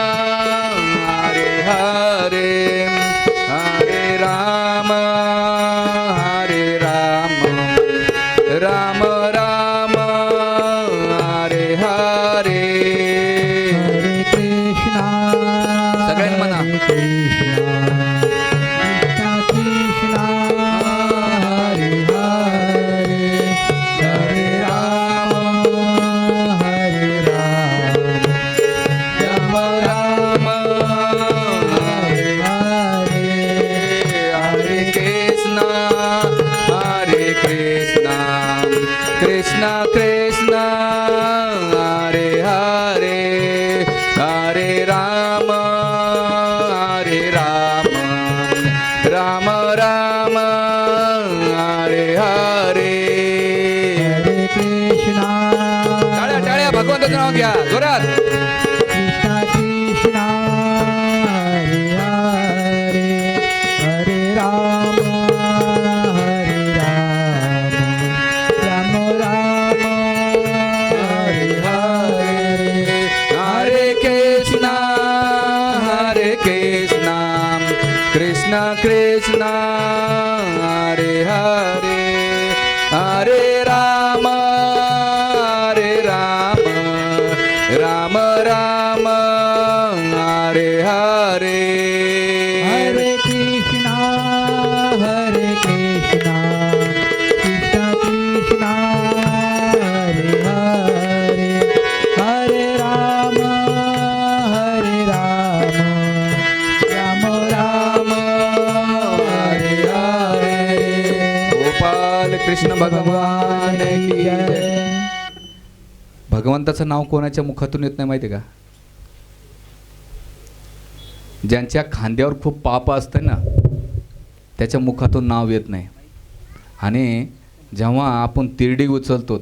हरे हरे, हरे राम राम राम हरे हरे. हरे कृष्णा सगळ्यांनी म्हणा. कृष्णा कृष्णा कृष्णा हरे हरे, हरे राम राम राम हरे हरे. हरे कृष्णा कृष्णा कृष्णा हरे हरे, हरे राम राम राम हरे हरे. हरे कृष्णा टाळ्या टाळ्या भगवंताचं नाव घ्या जोरात. कृष्णा कृष्णा हरे हरे, हरे राम राम राम हरे हरे. हरे कृष्णा कृष्णा कृष्णा हरे हरे, हरे राम राम राम हरे हरे. हरे कृष्णा कृष्णा कृष्णा हरे हरे, हरे राम राम हरे हरे. गोपाल कृष्ण भगवान की जय. भगवंताचं नाव कोणाच्या मुखातून येत नाही माहिती आहे का? ज्यांच्या खांद्यावर खूप पाप असतं ना, त्याच्या मुखातून नाव येत नाही. आणि जेव्हा आपण तिरडी उचलतो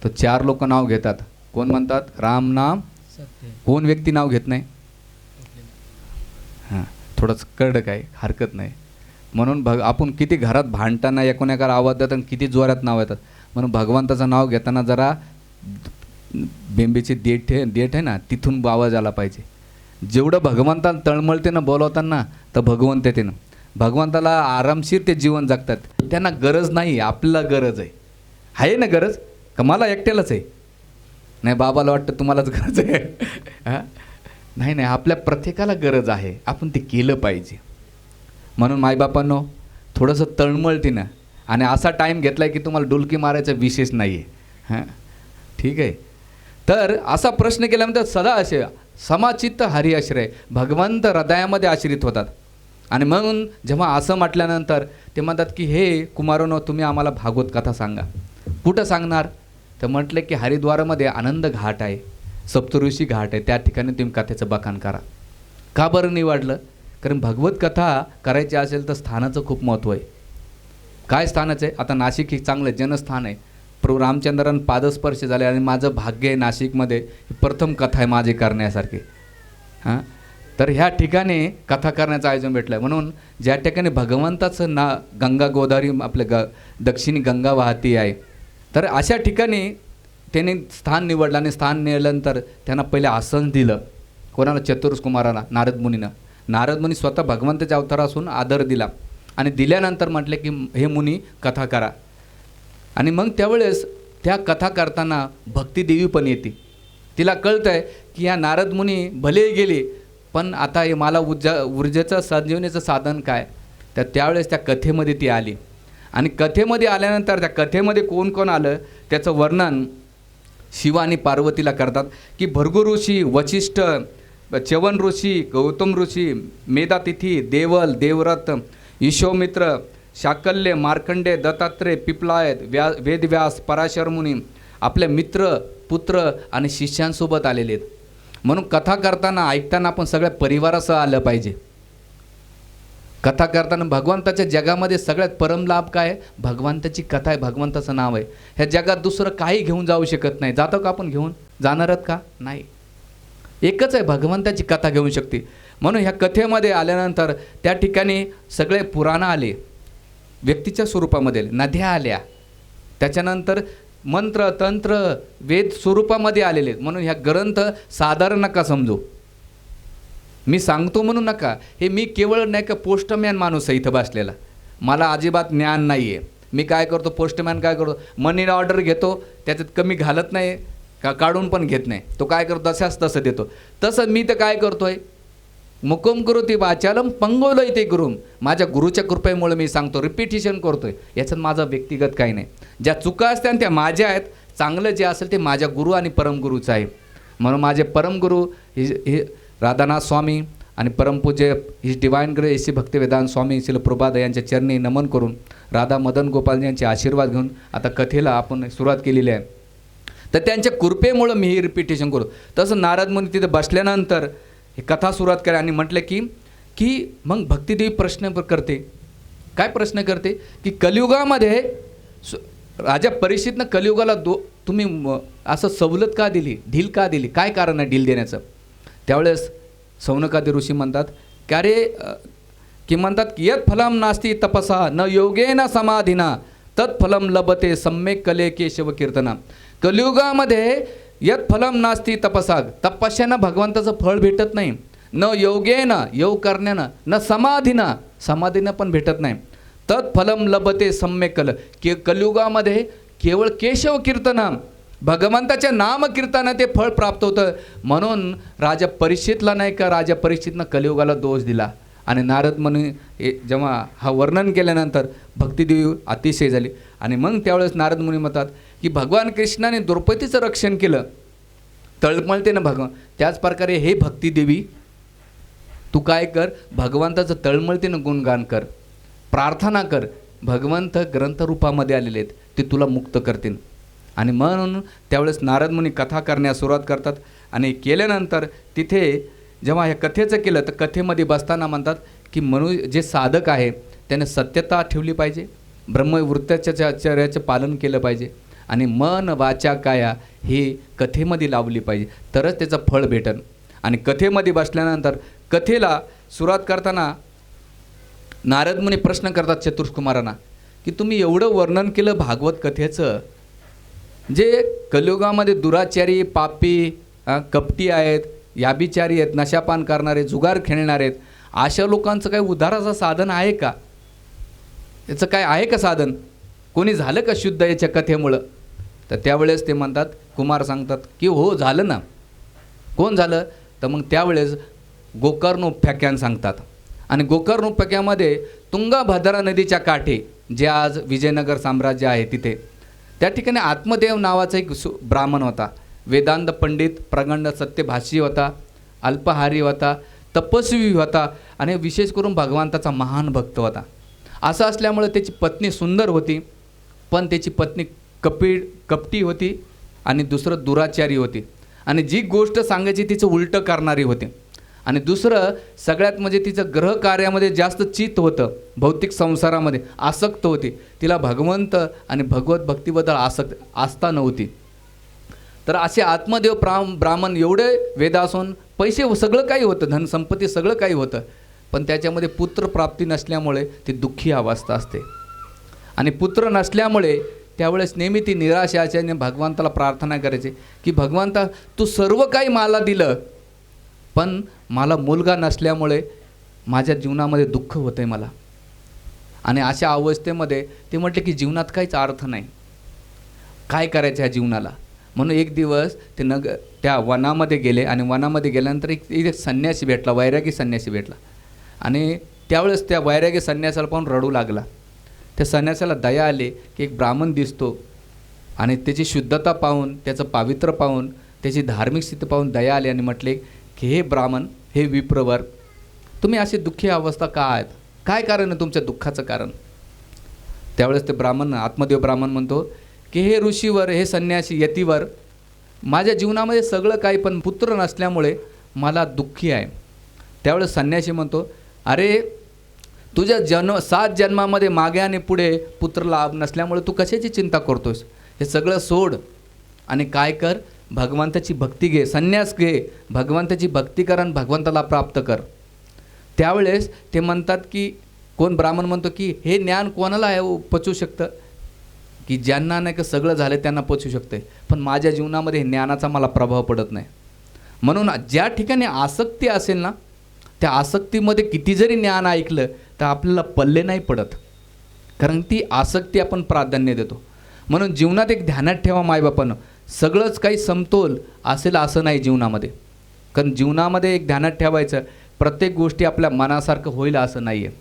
तर 4 लोक नाव घेतात. कोण म्हणतात? राम नाम. सत्य. कोण व्यक्ती नाव घेत नाही? हां, थोडंच कडक आहे, हरकत नाही. म्हणून आपण किती घरात भांडताना एकोणाकार आवाज देतात आणि किती जोरात नाव येतात. म्हणून भगवंताचं नाव घेताना जरा बेंबीची देठ आहे ना, तिथून आवाज आला पाहिजे. जेवढं भगवंताला तळमळतेनं बोलवताना तर भगवंत येते ना. भगवंताला आरामशीर ते जीवन जगतात. त्यांना गरज नाही, आपल्याला गरज आहे ना. गरज का मला एकट्यालाच आहे? नाही, बाबाला वाटतं तुम्हालाच गरज आहे. हां, नाही, आपल्या प्रत्येकाला गरज आहे. आपण ते केलं पाहिजे. म्हणून मायबापांनो, थोडंसं तळमळतीनं आणि असा टाईम घेतला आहे की तुम्हाला डुलकी मारायचा विशेष नाही आहे. हां, ठीक आहे. तर असा प्रश्न केल्यानंतर सदा असे समाचित्त हरी आश्रय, भगवंत हृदयामध्ये आश्रित होतात. आणि म्हणून जेव्हा असं म्हटल्यानंतर ते म्हणतात की हे कुमारांनो, तुम्ही आम्हाला भागवत कथा सांगा. कुठं सांगणार? तर म्हटलं की हरिद्वारामध्ये आनंद घाट आहे, सप्तऋषी घाट आहे, त्या ठिकाणी तुम्ही कथेचं बखान करा. का बरं निवडलं? कारण भगवत कथा करायची असेल तर स्थानाचं खूप महत्त्व आहे. काय स्थानाचं आहे? आता नाशिक हे चांगलं जनस्थान आहे. प्रभू रामचंद्रांना पादस्पर्श झाले आणि माझं भाग्य आहे नाशिकमध्ये प्रथम कथा आहे माझी करण्यासारखी. हां, तर ह्या ठिकाणी कथा करण्याचं आयोजन भेटलं आहे. म्हणून ज्या ठिकाणी भगवंताचं गंगा गोदावरी आपल्या दक्षिणी गंगा वाहती आहे, तर अशा ठिकाणी त्याने स्थान निवडलं. आणि स्थान निवडल्यानंतर त्यांना पहिले आसन दिलं. कोणाला? चतुर्स कुमाराला, नारद मुनीनं. नारद मुनी स्वतः भगवंताच्या अवतार असून आदर दिला. आणि दिल्यानंतर म्हटले की हे मुनी कथा करा. आणि मग त्यावेळेस त्या कथा करताना भक्तिदेवी पण येते. तिला कळतं आहे की या नारद मुनी भलेही गेली, पण आता हे मला ऊर्जेचं संजीवनीचं साधन काय? तर त्यावेळेस त्या कथेमध्ये ती आली. आणि कथेमध्ये आल्यानंतर त्या कथेमध्ये कोण कोण आलं त्याचं वर्णन शिव आणि पार्वतीला करतात. की भृगु ऋषी, वशिष्ठ, च्यवन ऋषी, गौतम ऋषी, मेधातिथी, देवल, देवव्रत, ईशोमित्र, शाकल्य, मार्कंडे, दत्तात्रेय, पिपलायत, वेदव्यास, पराशर मुनी आपले मित्र, पुत्र आणि शिष्यांसोबत आलेले आहेत. म्हणून कथा करताना ऐकताना आपण सगळ्या परिवारासह आलं पाहिजे. कथा करताना भगवंताच्या जगामध्ये सगळ्यात परम लाभ काय आहे? भगवंताची कथा आहे, भगवंताचं नाव आहे. ह्या जगात दुसरं काही घेऊन जाऊ शकत नाही. जातो का आपण घेऊन? जाणार आहात का? नाही. एकच आहे, भगवंताची कथा घेऊन शकते. म्हणून ह्या कथेमध्ये आल्यानंतर त्या ठिकाणी सगळे पुराणं आले, व्यक्तीच्या स्वरूपामध्ये आले, नद्या आल्या, त्याच्यानंतर मंत्र तंत्र वेद स्वरूपामध्ये आलेले. म्हणून ह्या ग्रंथ साधारण नका समजू. मी सांगतो म्हणून नका. हे मी केवळ नाही का पोस्टमॅन माणूस आहे इथं बसलेला. मला अजिबात ज्ञान नाही आहे. मी काय करतो? पोस्टमॅन काय करतो? मनी ऑर्डर घेतो, त्याच्यात कमी घालत नाही का काढून पण घेत नाही. तो काय करतो? तशाच तसं देतो. तसं मी तर काय करतोय? मुकुम करोति वाचालम पंगोलयते गुरुम. माझ्या गुरुच्या कृपेमुळे मी सांगतो, रिपिटिशन करतोय. याच्यात माझा व्यक्तिगत काही नाही. ज्या चुका असत्या त्या माझ्या आहेत, चांगलं जे असेल ते माझ्या गुरु आणि परमगुरूचं आहे. म्हणून माझे परमगुरू हे राधानाथ स्वामी आणि परमपूज्य his divine grace Shri Bhaktivedanta Swami Srila Prabhupada यांच्या चरणी नमन करून राधा मदन गोपाल यांचे आशीर्वाद घेऊन आता कथेला आपण सुरुवात केलेली आहे. तर त्यांच्या कृपेमुळं मी ही रिपिटेशन करू. तसं नारद मुनी तिथे बसल्यानंतर ही कथा सुरुवात करा आणि म्हटलं की मग भक्तिदेवी प्रश्न करते. काय प्रश्न करते? की कलियुगामध्ये राजा परीक्षितनं कलियुगाला तुम्ही असं सवलत का दिली, ढील का दिली, काय कारण आहे ढील देण्याचं? त्यावेळेस सौनकादी ऋषी म्हणतात की अरे की म्हणतात की यत् फलम नास्ति तपसा न योगेन समाधिना तत्फलम लभते सम्यक कले केशव कीर्तना. कलियुगामध्ये यत् फलम नास्ति तपसा, तपस्यानं भगवंताचं फळ भेटत नाही. न योगेनं, योग करण्यानं, न समाधीनं, समाधीनं पण भेटत नाही. तत्फलम लभते सम्यक कल, कलियुगामध्ये केवळ केशव कीर्तना, भगवंताच्या नामकीर्तनाने ते फळ प्राप्त होतं. म्हणून राजा परीक्षितला नाही का, राजा परीक्षितनं कलियुगाला दोष दिला. आणि नारद मुनी जेव्हा हा वर्णन केल्यानंतर भक्तिदेवी अतिशय झाली. आणि मग त्यावेळेस नारद मुनी म्हणतात की भगवान कृष्णाने द्रौपदीचं रक्षण केलं, तळमळतेनं भगवान. त्याच प्रकारे हे भक्तिदेवी तू काय कर? भगवंताचं तळमळतेनं गुणगान कर, प्रार्थना कर. भगवंत ग्रंथरूपामध्ये आलेले आहेत, ते तुला मुक्त करतील. आणि म्हणून त्यावेळेस नारद मुनी कथा करण्यास सुरुवात करतात. आणि केल्यानंतर तिथे जेव्हा ह्या कथेचं केलं तर कथेमध्ये बसताना म्हणतात की जे साधक आहे त्याने सत्यता ठेवली पाहिजे, ब्रह्मवृत्ताचर्याचं पालन केलं पाहिजे आणि मन वाचा काया ही कथेमध्ये लावली पाहिजे, तरच त्याचं फळ भेटन. आणि कथेमध्ये बसल्यानंतर कथेला सुरुवात करताना नारद मुनी प्रश्न करतात चतुर्कुमारांना की तुम्ही एवढं वर्णन केलं भागवत कथेचं, जे कलियुगामध्ये दुराचारी, पापी, कपटी आहेत, याभिचारी आहेत, नशापान करणारे, जुगार खेळणारे आहेत, अशा लोकांचं काही उद्धाराचं साधन आहे का? याचं काय आहे का साधन? कोणी झालं का शुद्ध याच्या कथेमुळं? तर त्यावेळेस ते म्हणतात, कुमार सांगतात की हो झालं ना. कोण झालं? तर मग त्यावेळेस गोकर्णोपाख्यान सांगतात. आणि गोकर्णोपाख्यामध्ये तुंगभद्रा नदीच्या काठी, जे आज विजयनगर साम्राज्य आहे तिथे, त्या ठिकाणी आत्मदेव नावाचा एक ब्राह्मण होता. वेदांत पंडित, प्रगंड सत्यभाषी होता, अल्पहारी होता, तपस्वी होता आणि विशेष करून भगवंताचा महान भक्त होता. असं असल्यामुळे त्याची पत्नी सुंदर होती, पण त्याची पत्नी कपटी होती आणि दुसरं दुराचारी होती आणि जी गोष्ट सांगायची तिचं उलटं करणारी होती. आणि दुसरं सगळ्यात म्हणजे तिचं ग्रह कार्यामध्ये जास्त चित्त होतं, भौतिक संसारामध्ये आसक्त होती. तिला भगवंत आणि भगवत भक्तीबद्दल आस्था नव्हती. तर असे आत्मदेव ब्राह्मण एवढे वेदासून, पैसे सगळं काही होतं, धनसंपत्ती सगळं काही होतं, पण त्याच्यामध्ये पुत्रप्राप्ती नसल्यामुळे ती दुःखी अवस्था असते. आणि पुत्र नसल्यामुळे त्यावेळेस नेहमी ती निराशाने भगवंताला प्रार्थना करायची की भगवंता तू सर्व काही मला दिलं, पण मला मुलगा नसल्यामुळे माझ्या जीवनामध्ये दुःख होतं आहे मला. आणि अशा अवस्थेमध्ये ते म्हटले की जीवनात काहीच अर्थ नाही, काय करायचं ह्या जीवनाला. म्हणून एक दिवस ते त्या वनामध्ये गेले आणि वनामध्ये गेल्यानंतर एक संन्यासी भेटला, वैरागी संन्यासी भेटला. आणि त्यावेळेस त्या वैरागी संन्यासाला पाहून रडू लागला. त्या संन्यासाला दया आली की एक ब्राह्मण दिसतो आणि त्याची शुद्धता पाहून, त्याचं पावित्र्य पाहून, त्याची धार्मिक स्थिती पाहून दया आली आणि म्हटले की हे ब्राह्मण, हे विप्रवर, तुम्ही अशी दुःखी अवस्था का आहेत? काय कारण आहे तुमच्या दुःखाचं कारण? त्यावेळेस ते ब्राह्मण, आत्मदेव ब्राह्मण म्हणतो की हे ऋषीवर, हे संन्यासी, यतीवर, माझ्या जीवनामध्ये सगळं काही, पण पुत्र नसल्यामुळे मला दुःखी आहे. त्यावेळेस संन्यासी म्हणतो, अरे तुझ्या 7 जन्मामध्ये मागे आणि पुढे पुत्र लाभ नसल्यामुळे तू कशाची चिंता करतोस? हे सगळं सोड आणि काय कर, भगवंताची भक्ती घे, संन्यास घे, भगवंताची भक्ती कर आणि भगवंताला प्राप्त कर. त्यावेळेस ते म्हणतात की कोण ब्राह्मण म्हणतो की हे ज्ञान कोणाला पचू शकतं? की ज्यांना नाही का सगळं झालं त्यांना पचू शकते, पण माझ्या जीवनामध्ये ज्ञानाचा मला प्रभाव पडत नाही. म्हणून ज्या ठिकाणी आसक्ती असेल ना, त्या आसक्तीमध्ये किती जरी ज्ञान ऐकलं तर आपल्याला पल्ले नाही पडत, कारण ती आसक्ती आपण प्राधान्य देतो. म्हणून जीवनात एक ध्यानात ठेवा मायबापानं, सगळंच काही समतोल असेल असं नाही जीवनामध्ये. कारण जीवनामध्ये एक ध्यानात ठेवायचं, प्रत्येक गोष्टी आपल्या मनासारखं होईल असं नाही आहे.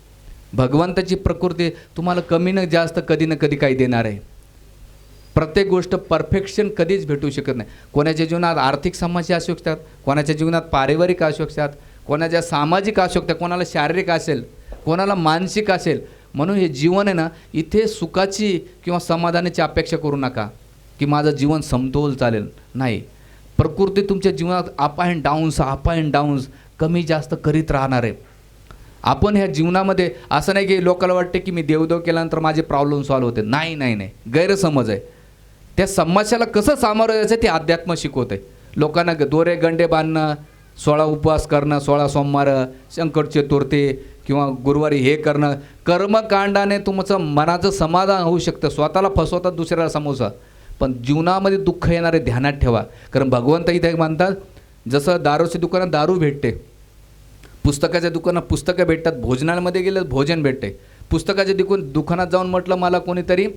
भगवंताची प्रकृती तुम्हाला कमी न जास्त कधी ना कधी काही देणार आहे. प्रत्येक गोष्ट परफेक्शन कधीच भेटू शकत नाही. कोणाच्या जीवनात आर्थिक समस्या असू शकतात, कोणाच्या जीवनात पारिवारिक असू शकतात, कोणाच्या सामाजिक असू शकतात, कोणाला शारीरिक असेल, कोणाला मानसिक असेल. म्हणून हे जीवन आहे ना, इथे सुखाची किंवा समाधानाची अपेक्षा करू नका की माझं जीवन समतोल चालेल. नाही, प्रकृती तुमच्या जीवनात अप अँड डाऊन्स कमी जास्त करीत राहणार आहे. आपण ह्या जीवनामध्ये असं नाही की लोकांना वाटते की मी देवदेव केल्यानंतर माझे प्रॉब्लेम सॉल्व्ह होते. नाही, गैरसमज आहे. त्या समस्याला कसं सामोरं जायचं ते अध्यात्म शिकवतं आहे. लोकांना दोरे गंडे बांधणं, 16 उपवास करणं, 16 सोमवार, संकट चतुर्थी किंवा गुरुवारी हे करणं, कर्मकांडाने तुमचं मनाचं समाधान होऊ शकतं. स्वतःला फसवतात, दुसऱ्याला समोसा. पण जीवनामध्ये दुःख येणारे ध्यानात ठेवा. कारण भगवंत इथे म्हणतात, जसं दारूच्या दुकानात दारू भेटते, पुस्तकाच्या दुकानात पुस्तकं भेटतात, भोजनामध्ये गेलं भोजन भेटते. पुस्तकाच्या दुकानात जाऊन म्हटलं मला कोणीतरी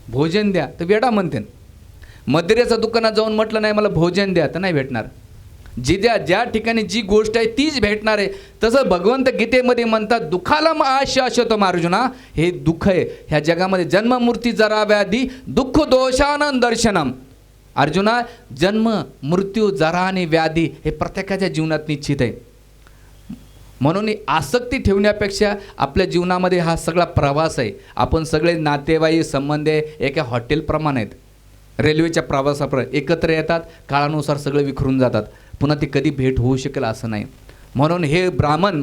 भोजन द्या तर वेडा म्हणते. मदिरेच्या दुकानात जाऊन म्हटलं नाही मला भोजन द्या तर नाही भेटणार. ज्या ठिकाणी जी गोष्ट आहे तीच भेटणार आहे. तसं भगवंत गीतेमध्ये म्हणतात, दुःखाला शाश्वतम अर्जुना, हे दुःख आहे ह्या जगामध्ये, जन्म मृत्यू जरा व्याधी दुःख दोषानं दर्शनम. अर्जुना, जन्म मृत्यू जरा आणि व्याधी हे प्रत्येकाच्या जीवनात निश्चित आहे. म्हणून आसक्ती ठेवण्यापेक्षा आपल्या जीवनामध्ये हा सगळा प्रवास आहे. आपण सगळे नातेवाईक संबंध एका हॉटेलप्रमाणे आहेत. रेल्वेच्या प्रवासाप्रमाणे एकत्र येतात, काळानुसार सगळे विखरून जातात. पुन्हा ती कधी भेट होऊ शकेल असं नाही. म्हणून हे ब्राह्मण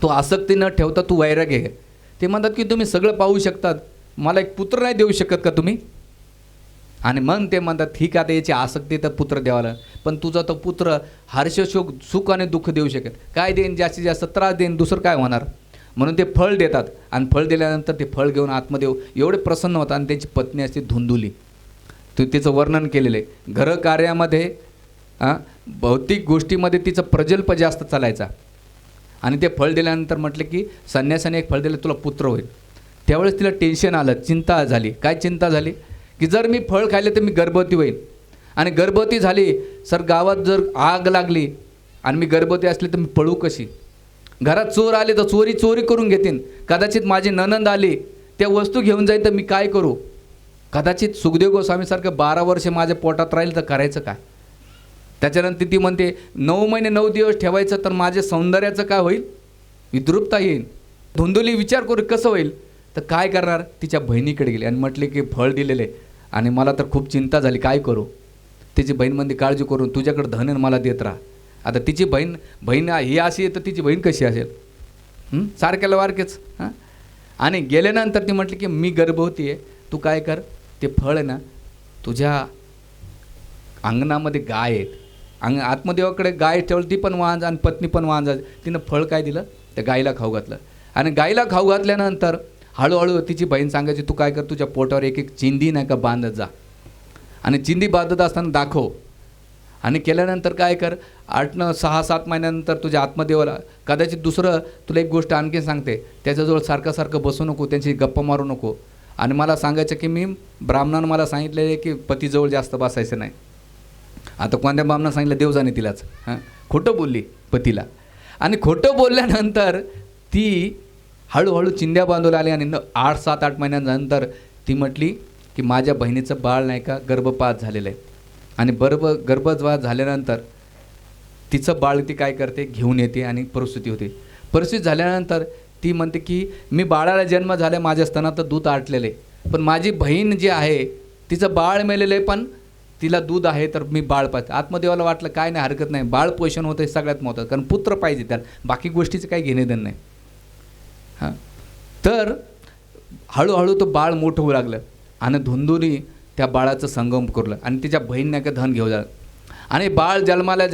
तो आसक्ती न ठेवता तू वैराग्य घे. ते म्हणतात की तुम्ही सगळं पाहू शकतात, मला एक पुत्र नाही देऊ शकत का तुम्ही? आणि मग ते म्हणतात ठीक आहे, आता याची आसक्ती तर पुत्र द्यावाला, पण तुझा तो पुत्र हर्षशोक सुख आणि दुःख देऊ शकेल काय? देईन जास्तीत जास्त त्रास देईन, दुसरं काय होणार? म्हणून ते फळ देतात आणि फळ दिल्यानंतर ते फळ घेऊन आत्मदेव एवढे प्रसन्न होतात. आणि त्यांची पत्नी असते धुंदुली, तिचं वर्णन केलेलं आहे. घरकार्यामध्ये भौतिक गोष्टीमध्ये तिचं प्रजल्प जास्त चालायचा. आणि ते फळ दिल्यानंतर म्हटलं की संन्यासाने एक फळ दिलं तुला पुत्र होईल. त्यावेळेस तिला टेन्शन आलं, चिंता झाली. काय चिंता झाली? की जर मी फळ खाल्ले तर मी गर्भवती होईल, आणि गर्भवती झाली सर गावात जर आग लागली आणि मी गर्भवती असली तर मी पळू कशी? घरात चोर आले तर चोरी करून घेतील. कदाचित माझी नणंद आली त्या वस्तू घेऊन जाईल तर मी काय करू? कदाचित सुखदेव गोस्वामीसारखं 12 वर्ष माझ्या पोटात राहील तर करायचं काय? त्याच्यानंतर ती म्हणते 9 महिने 9 दिवस ठेवायचं तर माझ्या सौंदर्याचं काय होईल? विद्रुपता येईल. धुंदुली विचार करू कसं होईल? तर काय करणार? तिच्या बहिणीकडे गेली आणि म्हटले की फळ दिलेले आणि मला तर खूप चिंता झाली, काय करू? तिची बहीण म्हणते काळजी करून तुझ्याकडे धन आहे मला देत राहा. आता तिची बहीण ही अशी आहे तर तिची बहीण कशी असेल? सारख्याला वारकेच. आणि गेल्यानंतर ती म्हटली की मी गर्भवती आहे, तू काय कर, ते फळ आहे ना तुझ्या अंगणामध्ये गाय आहेत, आत्मदेवाकडे गाय ठेवली, ती पण वाहन आणि पत्नी पण वाहन झाली. तिनं फळ काय दिलं? त्या गाईला खाऊ घातलं. आणि गाईला खाऊ घातल्यानंतर हळूहळू तिची बहीण सांगायची तू काय कर, तुझ्या पोटावर एक चिंदी नाही का बांधत जा, आणि चिंदी बांधत असताना दाखव. आणि केल्यानंतर काय कर, 6-7 महिन्यानंतर तुझ्या आत्मदेवाला कदाचित दुसरं तुला एक गोष्ट आणखी सांगते, त्याच्याजवळ सारखं बसू नको, त्यांची गप्पा मारू नको. आणि मला सांगायचं की मी ब्राह्मणानं मला सांगितलेलं आहे की पतीजवळ जास्त बसायचं नाही. आता कोणत्या ब्राह्मणानं सांगितलं? देव जाणे तिलाच. खोटं बोलली पतीला. आणि खोटं बोलल्यानंतर ती हळूहळू चिंध्या बांधूला आली. आणि 8-7-8 महिन्यानंतर ती म्हटली की माझ्या बहिणीचं बाळ नाही का गर्भपात झालेलं आहे. आणि गर्भपात झाल्यानंतर तिचं बाळ ती काय करते, घेऊन येते आणि प्रसूती होते. प्रसूती झाल्यानंतर ती म्हणते की मी बाळाला जन्म झाला, माझ्या स्तनात दूध आटलेलं आहे, पण माझी बहीण जी आहे तिचं बाळ मेलेलं आहे, पण तिला दूध आहे तर मी बाळ पाहते. आत्मदेवाला वाटलं काय नाही, हरकत नाही, बाळ पोषण होतं हे सगळ्यात महत्त्वाचं, कारण पुत्र पाहिजे त्याला, बाकी गोष्टीचं काही घेणेदेणं नाही. तर हळूहळू तो बाळ मोठं होऊ लागलं आणि धुंदुली त्या बाळाचं संगम करलं आणि तिच्या बहीणने का धन घेऊ झालं. आणि बाळ जन्मलं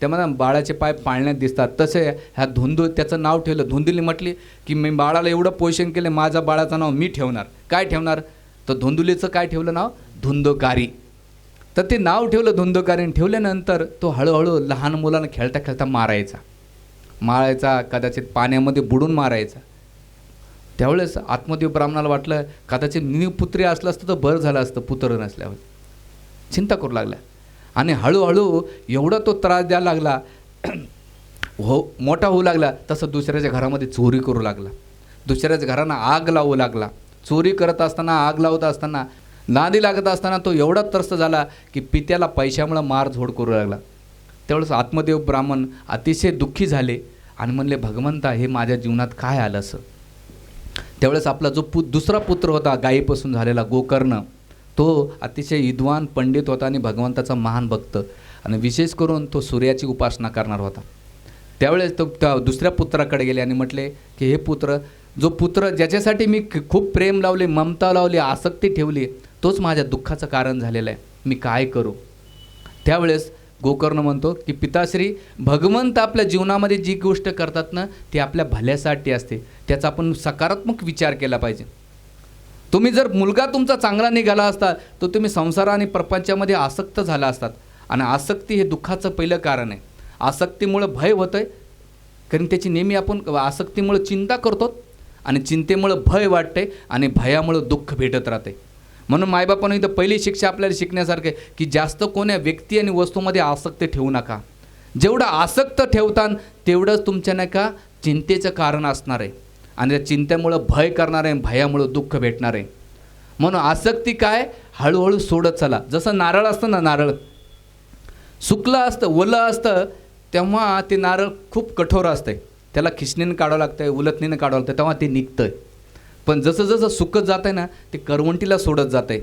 त्यामध्ये बाळाचे पाय पाळण्यात दिसतात. तसे ह्या त्याचं नाव ठेवलं. धुंदुली म्हटली की मी बाळाला एवढं पोषण केलं, माझ्या बाळाचं नाव मी ठेवणार. काय ठेवणार? तर धुंदुलीचं काय ठेवलं नाव? धुंदकारी. तर ते नाव ठेवलं धुंदकारीने. ठेवल्यानंतर तो हळूहळू लहान मुलांना खेळता खेळता मारायचा, कदाचित पाण्यामध्ये बुडून मारायचा. त्यावेळेस आत्मदेव ब्राह्मणाला वाटलं कदाचित निपुत्री असलं असतं तर बरं झालं असतं, पुत्र नसल्यावर. चिंता करू लागला आणि हळूहळू एवढा तो त्रास द्यायला लागला, मोठा होऊ लागला. तसं दुसऱ्याच्या घरामध्ये चोरी करू लागला, दुसऱ्याच्या घरांना आग लावू लागला. चोरी करत असताना, आग लावत असताना, नादी लागत असताना तो एवढा त्रस्त झाला की पित्याला पैशामुळं मारझोड करू लागला. त्यावेळेस आत्मदेव ब्राह्मण अतिशय दुःखी झाले आणि म्हणले भगवंता हे माझ्या जीवनात काय आलं असं. त्यावेळेस आपला जो दुसरा पुत्र होता गायीपासून झालेला गोकर्ण, तो अतिशय विद्वान पंडित होता आणि भगवंताचा महान भक्त, आणि विशेष करून तो सूर्याची उपासना करणार होता. त्यावेळेस तो त्या दुसऱ्या पुत्राकडे गेले आणि म्हटले की हे पुत्र, जो पुत्र ज्याच्यासाठी मी खूप प्रेम लावले, ममता लावली, आसक्ती ठेवली, तोच माझ्या दुःखाचं कारण झालेलं आहे, मी काय करू? त्यावेळेस गोकर्ण म्हणतो की पिताश्री, भगवंत आपल्या जीवनामध्ये जी गोष्ट करतात ना ती आपल्या भल्यासाठी असते, त्याचा आपण सकारात्मक विचार केला पाहिजे. तुम्ही जर मुलगा तुमचा चांगला निघाला असता तर तुम्ही संसार आणि प्रपंचामध्ये आसक्त झाला असतात. आणि आसक्ती हे दुःखाचं पहिलं कारण आहे. आसक्तीमुळं भय होतं आहे, कारण त्याची नेहमी आपण आसक्तीमुळं चिंता करतो आणि चिंतेमुळं भय वाटते आणि भयामुळं दुःख भेटत राहते. म्हणून मायबापानं इथं पहिली शिक्षा आपल्याला शिकण्यासारखं आहे की जास्त कोण्या व्यक्ती आणि वस्तूमध्ये आसक्ती ठेवू नका. जेवढं आसक्त ठेवतान तेवढंच तुमच्या नाही का चिंतेचं कारण असणार आहे आणि त्या चिंतेमुळं भय करणार आहे, भयामुळं दुःख भेटणार आहे. म्हणून आसक्ती काय, हळूहळू सोडत चला. जसं नारळ असतं ना, नारळ सुकलं असतं, ओलं असतं, तेव्हा ते नारळ खूप कठोर असतं, त्याला खिसणीनं काढावं लागतं, उलटणीनं काढावं लागतं, तेव्हा ते निघतं. पण जसं जसं सुकत जात आहे ना ते करवंटीला सोडत जात आहे.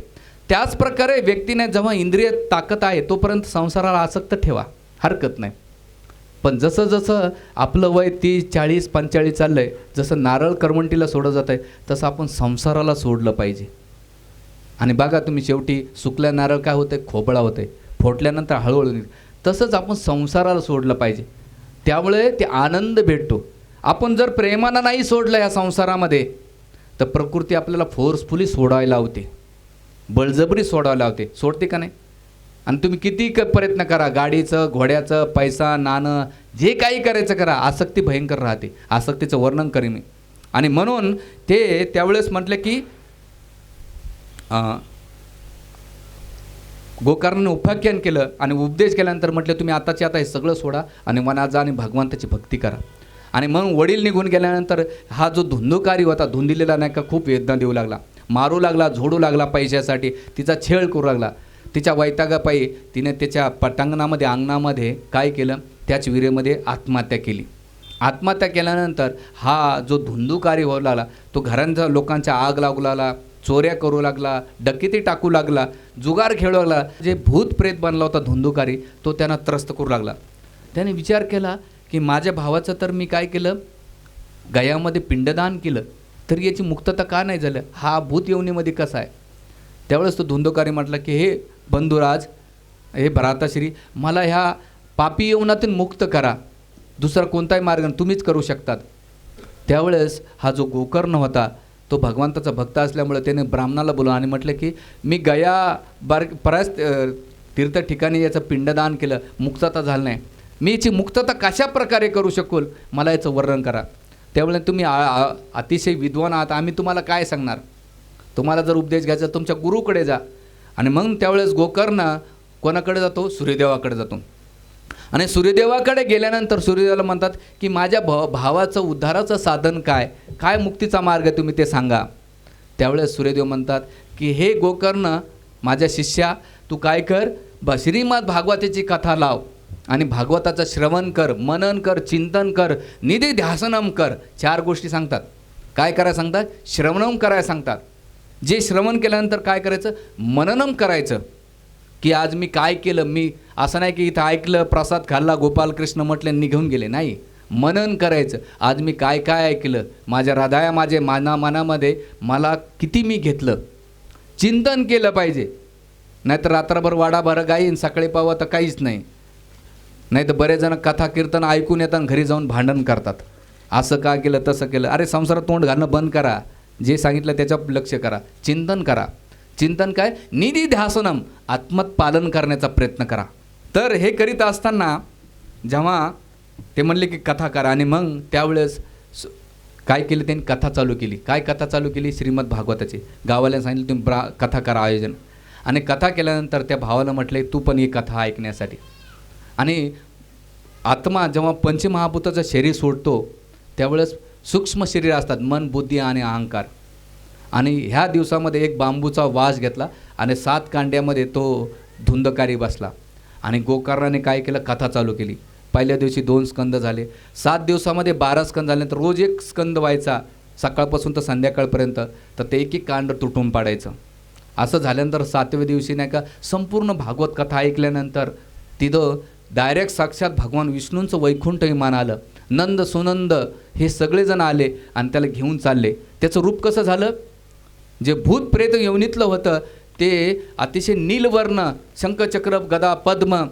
त्याच प्रकारे व्यक्तीने जेव्हा इंद्रिय ताकद आहे तोपर्यंत संसाराला आसक्त ठेवा, हरकत नाही. पण जसं जसं आपलं वय 30, 40, 45 चाललं आहे, जसं नारळ करवंटीला सोडलं जात आहे तसं आपण संसाराला सोडलं पाहिजे. आणि बघा तुम्ही, शेवटी सुकल्या नारळ काय होतं, खोबळा होतं आहे, फोडल्यानंतर हळूहळू तसंच आपण संसाराला सोडलं पाहिजे. त्यामुळे ते आनंद भेटतो. आपण जर प्रेमानं नाही सोडलं या संसारामध्ये तर प्रकृती आपल्याला फोर्सफुली सोडायला लावते, बळजबरी सोडायला लावते. सोडते का नाही? आणि तुम्ही किती प्रयत्न करा, गाडीचं, घोड्याचं, पैसा, नाणं, जे काही करायचं करा, आसक्ती भयंकर राहते. आसक्तीचं वर्णन करीन मी. आणि म्हणून ते त्यावेळेस म्हटलं की गोकर्णाने उपाख्यान केलं आणि उपदेश केल्यानंतर म्हटलं तुम्ही आताच्या आता हे सगळं सोडा आणि मनात जा आणि भगवंताची भक्ती करा. आणि म्हणून वडील निघून गेल्यानंतर हा जो धुंदुकारी होता, धुंदिलेला नाही का, खूप वेदना देऊ लागला, मारू लागला, झोडू लागला पैशासाठी, तिचा छेळ करू लागला. तिच्या वैतागापायी तिने त्याच्या पटांगणामध्ये, अंगणामध्ये काय केलं, त्याच विहिरीमध्ये आत्महत्या केली. आत्महत्या केल्यानंतर हा जो धुंदुकारी होऊ लागला तो घरांच्या लोकांच्या आग लागू लागला, चोऱ्या करू लागला, डकेती टाकू लागला, जुगार खेळू लागला. जे भूत प्रेत बनला होता धुंदुकारी तो त्यांना त्रस्त करू लागला. त्याने विचार केला की माझ्या भावाचं तर मी काय केलं, गयामध्ये पिंडदान केलं, तर याची मुक्तता का नाही झालं, हा भूत योनीमध्ये कसा आहे. त्यावेळेस तो धुंदुकारी म्हटला की हे बंधुराज, हे भ्राताश्री, मला ह्या पापी यवनातून मुक्त करा, दुसरा कोणताही मार्ग तुम्हीच करू शकतात. त्यावेळेस हा जो गोकर्ण होता तो भगवंताचा भक्त असल्यामुळे त्याने ब्राह्मणाला बोलवलं आणि म्हटलं की मी गया बऱ्याच तीर्थ ठिकाणी याचं पिंडदान केलं, मुक्तता झालं नाही, मी याची मुक्तता कशा प्रकारे करू शकू, मला याचं वर्णन करा. त्यावेळेस तुम्ही अतिशय विद्वान आहात, आम्ही तुम्हाला काय सांगणार, तुम्हाला जर उपदेश घ्यायचा तुमच्या गुरुकडे जा. आणि मग त्यावेळेस गोकर्ण कोणाकडे जातो, सूर्यदेवाकडे जातो. आणि सूर्यदेवाकडे गेल्यानंतर सूर्यदेवाला म्हणतात की माझ्या भावाचं उद्धाराचं साधन काय, काय मुक्तीचा मार्ग आहे, तुम्ही ते सांगा. त्यावेळेस सूर्यदेव म्हणतात की हे गोकर्ण माझ्या शिष्या, तू काय कर, श्रीमद भागवताची कथा लाव आणि भागवताचं श्रवण कर, मनन कर, चिंतन कर, निधी ध्यासनम कर. 4 गोष्टी सांगतात. काय करायला सांगतात, श्रवणम करायला सांगतात. जे श्रवण केल्यानंतर काय करायचं, मननम करायचं की आज मी काय केलं. मी असं नाही की इथं ऐकलं, प्रसाद खाल्ला, गोपालकृष्ण म्हटले निघून गेले, नाही, मनन करायचं. आज मी काय काय ऐकलं, माझ्या हृदया, माझे मनामध्ये मला किती मी घेतलं, चिंतन केलं पाहिजे. नाहीतर रात्रभर वाडाभर गाईन, सकाळी पावा तर काहीच नाही. नाही तर बरेच जण कथा कीर्तन ऐकून येतात, घरी जाऊन भांडण करतात, असं का केलं, तसं केलं. अरे संसारात तोंड घालणं बंद करा, जे सांगितलं त्याच्यावर लक्ष करा, चिंतन करा. चिंतन काय, निधी ध्यासनम, आत्मत पालन करण्याचा प्रयत्न करा. तर हे करीत असताना जेव्हा ते म्हणले की कथा करा, आणि मग त्यावेळेस काय केलं त्यांनी, कथा चालू केली. काय कथा चालू केली, श्रीमद भागवताची. गावाला सांगितलं तुम्ही कथा करा आयोजन. आणि कथा केल्यानंतर त्या भावाला म्हटले तू पण ही कथा ऐकण्यासाठी. आणि आत्मा जेव्हा पंचमहाभूताचं शरीर सोडतो त्यावेळेस सूक्ष्म शरीर असतात, मन, बुद्धी आणि अहंकार. आणि ह्या दिवसामध्ये एक बांबूचा वास घेतला आणि 7 कांड्यामध्ये तो धुंदकारी बसला. आणि गोकर्णाने काय केलं, कथा चालू केली. पहिल्या दिवशी 2 स्कंद झाले, 7 दिवसामध्ये 12 स्कंद झाल्यानंतर रोज 1 स्कंद व्हायचा, सकाळपासून तर संध्याकाळपर्यंत. तर ते एक कांड तुटून पाडायचं. असं झाल्यानंतर 7व्या दिवशी नाही का संपूर्ण भागवत कथा ऐकल्यानंतर तिथं डायरेक्ट साक्षात भगवान विष्णूंचं वैकुंठ विमान आलं. नंद सुनंद हे सगळेजण आले आणि त्याला घेऊन चालले. त्याचं रूप कसं झालं, जे भूत प्रेत योनीतलं होतं ते अतिशय नीलवर्ण, शंखचक्र, गदा, पद्म,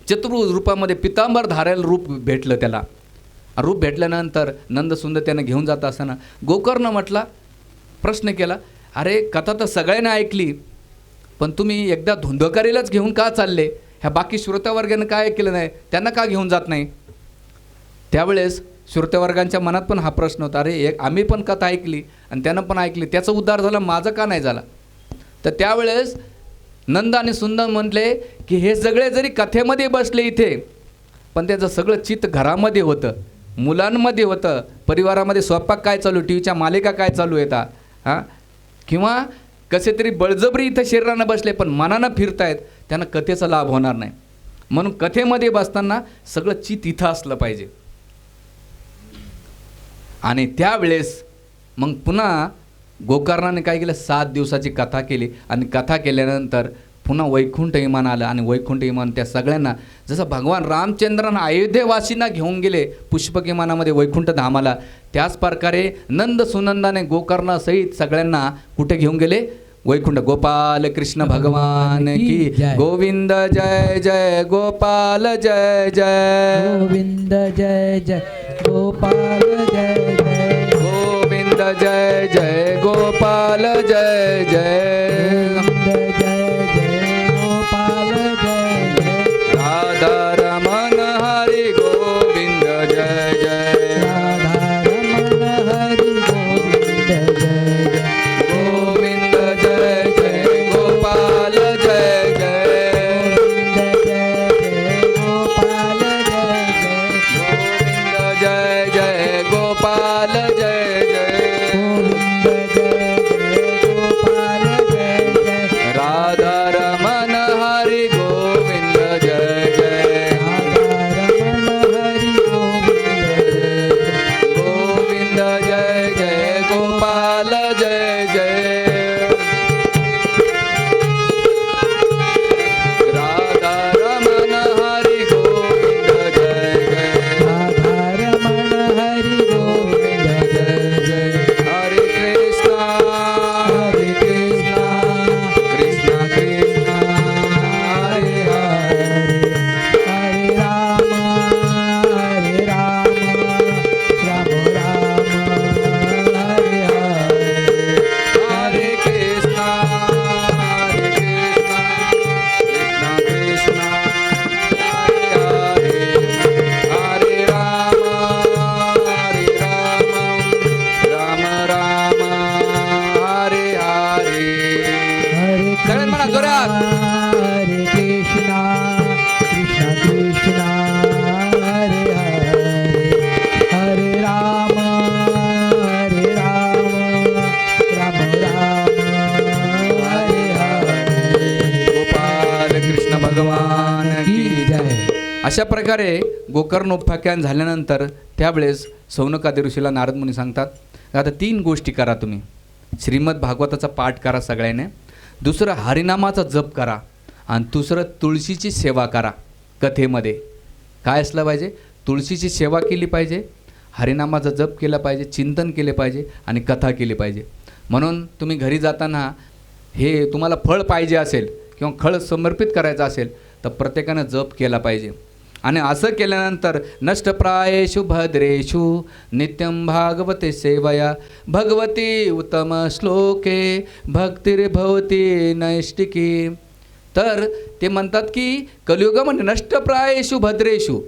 चतुर्भुज रूपामध्ये पितांबर धारायला रूप भेटलं त्याला. रूप भेटल्यानंतर नंद सुंदर त्यानं घेऊन जात असताना गोकर्ण म्हटला, प्रश्न केला, अरे कथा तर सगळ्यांनी ऐकली, पण तुम्ही एकदा धुंदकारीलाच घेऊन का चालले, ह्या बाकी श्रोत्यावर्गानं काय केलं नाही, त्यांना का घेऊन जात नाही. त्यावेळेस श्रोत्यावर्गांच्या मनात पण हा प्रश्न होता, अरे आम्ही पण कथा ऐकली आणि त्यानं पण ऐकली, त्याचा उद्धार झाला, माझं का नाही झाला. तर त्यावेळेस नंद आणि सुंदर म्हटले की हे सगळे जरी कथेमध्ये बसले इथे, पण त्याचं सगळं चित्त घरामध्ये होतं, मुलांमध्ये होतं, परिवारामध्ये स्वयंपाक काय चालू, टी व्हीच्या मालिका काय चालू येतात, हां, किंवा कसे तरी बळजबरी इथं शरीरानं बसले पण मनानं फिरतायत, त्यांना कथेचा लाभ होणार नाही. म्हणून कथेमध्ये बसताना सगळं चित्त इथं असलं पाहिजे. आणि त्यावेळेस मग पुन्हा गोकर्णाने काय केलं, 7 दिवसाची कथा केली आणि कथा केल्यानंतर पुन्हा वैकुंठ विमान आलं आणि वैकुंठ विमान त्या सगळ्यांना, जसं भगवान रामचंद्रांना अयोध्येवासींना घेऊन गेले पुष्पक विमानामध्ये वैकुंठ धामाला, त्याच प्रकारे नंद सुनंदाने गोकर्णासहित सगळ्यांना कुठे घेऊन गेले, वैकुंठ. गोपाल कृष्ण भगवान की जय. गोविंद जय जय गोपाल जय जय गोविंद जय जय गोपाल जय जय गोविंद जय जय गोपाल जय जय गोविंद जय जय गोपाल जय जय राधा रमण हरी गोविंद जय जय राधा रमण हरी गोविंद जय जय गोविंद जय जय गोपाल जय जय गोविंद जय जय गोपाल जय जय गोविंद जय जय गोपाल जय जय गोविंद जय जय गोपाल जय जय राधा रमण हरी गोविंद जय जय राधा रमण हरी गोविंद जय जय गोविंद जय जय गोपाल जय जय राधा रमण हरी गोविंद जय जय राधा रमण हरी गोविंद जय जय हरे कृष्णा कृष्णा कृष्णा हरे हरे हरे राम राम राम हरे हरे हरे कृष्णा कृष्णा कृष्णा हरे हरे हरे राम राम राम हरे हरे हरे सगळ्यांनी म्हणा जोरात. हरे कृष्णा कृष्णा कृष्णा हरे हरे हरे राम राम राम हरे हरे गोपाल कृष्ण भगवान की की जय. अशा प्रकारे गोकर्ण उपाख्यान झाल्यानंतर त्यावेळेस सौनकादी ऋषीला नारद मुनी सांगतात, आता 3 गोष्टी करा तुम्ही. श्रीमद भागवताचा पाठ करा सगळ्याने, दुसरं हरिनामाचा जप करा आणि दुसरं तुळशीची सेवा करा. कथेमध्ये काय असलं पाहिजे, तुळशीची सेवा केली पाहिजे, हरिनामाचा जप केला पाहिजे, चिंतन केले पाहिजे आणि कथा केली पाहिजे. म्हणून तुम्ही घरी जाताना हे तुम्हाला फळ पाहिजे असेल किंवा फळ समर्पित करायचं असेल तर प्रत्येकानं जप केला पाहिजे. आणि असं केल्यानंतर नष्टप्रायेषु भद्रेषु नित्यं भागवते सेवया भगवती उत्तम श्लोके भक्तिर्भवती नैष्टिकी. तर ते म्हणतात की कलियुगामध्ये नष्टप्रायेषु भद्रेषु,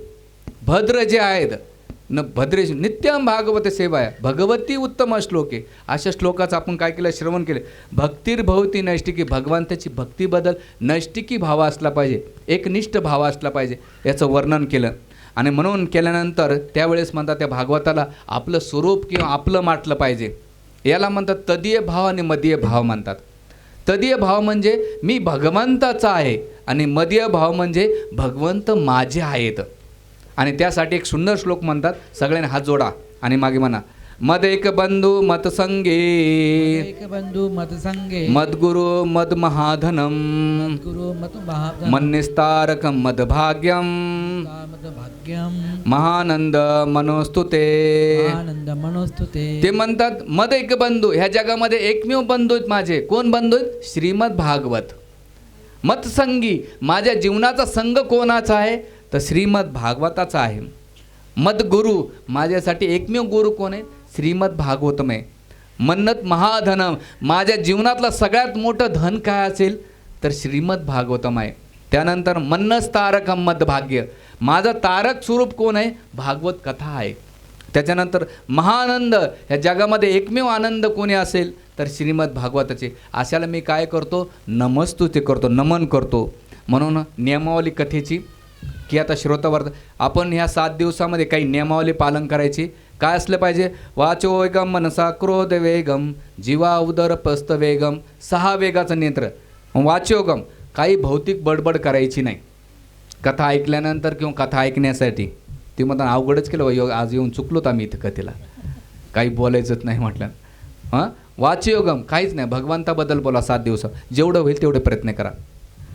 भद्र जे आहेत न भद्रेषु नित्यं भागवते सेवाया भगवती उत्तम श्लोके, अशा श्लोकाचं आपण काय केलं, श्रवण केले. भक्तिर्भवती नैष्टिकी, भगवंताची भक्तीबद्दल नैष्टिकी भाव असला पाहिजे, एकनिष्ठ भाव असला पाहिजे, याचं वर्णन केलं. आणि म्हणून केल्यानंतर त्यावेळेस म्हणतात त्या भागवताला आपलं स्वरूप किंवा आपलं माटलं पाहिजे. याला म्हणतात तदीय भाव आणि मदीय भाव म्हणतात. तदीय भाव म्हणजे मी भगवंताचा आहे आणि मदीय भाव म्हणजे भगवंत माझे आहेत. आणि त्यासाठी एक सुंदर श्लोक म्हणतात, सगळ्यांनी हात जोडा आणि मागे म्हणा, मद एक बंधू मत संगे एक बंधू मत संगे मद्गुरु मद महाधनम गुरु मत महान मन्निस्तारकं मद भाग्यम मत भाग्यम महानंद मनोस्तुते. आनंद मनोस्तुते. ते म्हणतात मद एक बंधू, ह्या जगामध्ये एकमेव बंधू आहेत माझे. कोण बंधू आहेत? श्रीमद भागवत. मतसंगी, माझ्या जीवनाचा संघ कोणाचा आहे तर श्रीमद भागवताचा आहे. मद्गुरु, माझ्यासाठी एकमेव गुरु कोण आहे? श्रीमद भागवतम आहे. मन्नत महाधनम, माझ्या जीवनातलं सगळ्यात मोठं धन काय असेल तर श्रीमद भागवतम आहे. त्यानंतर मन्नस तारकम मद भाग्य, माझं तारक स्वरूप कोण आहे? भागवत कथा आहे. त्याच्यानंतर महानंद, ह्या जगामध्ये एकमेव आनंद कोणी असेल तर श्रीमद भागवताचे. अशाला मी काय करतो? नमस्तुती करतो, नमन करतो. म्हणून नियमावली कथेची की आता श्रोतावर्ग आपण ह्या 7 दिवसामध्ये काही नियमावली पालन करायची. काय असलं पाहिजे? वाचो वेगम मनसा क्रोध वेगम जीवा उदर पस्त वेगम, 6 वेगाचं नेत्र. वाचोगम, काही भौतिक बडबड करायची नाही. कथा ऐकल्यानंतर किंवा कथा ऐकण्यासाठी ती म्हणतात अवघडच केलं आज येऊन चुकलोत आम्ही इथं कथेला, काही बोलायचंच नाही म्हटलं. हां, वाचयोगम काहीच नाही, भगवंताबद्दल बोला 7 दिवस, जेवढं होईल तेवढे प्रयत्न करा.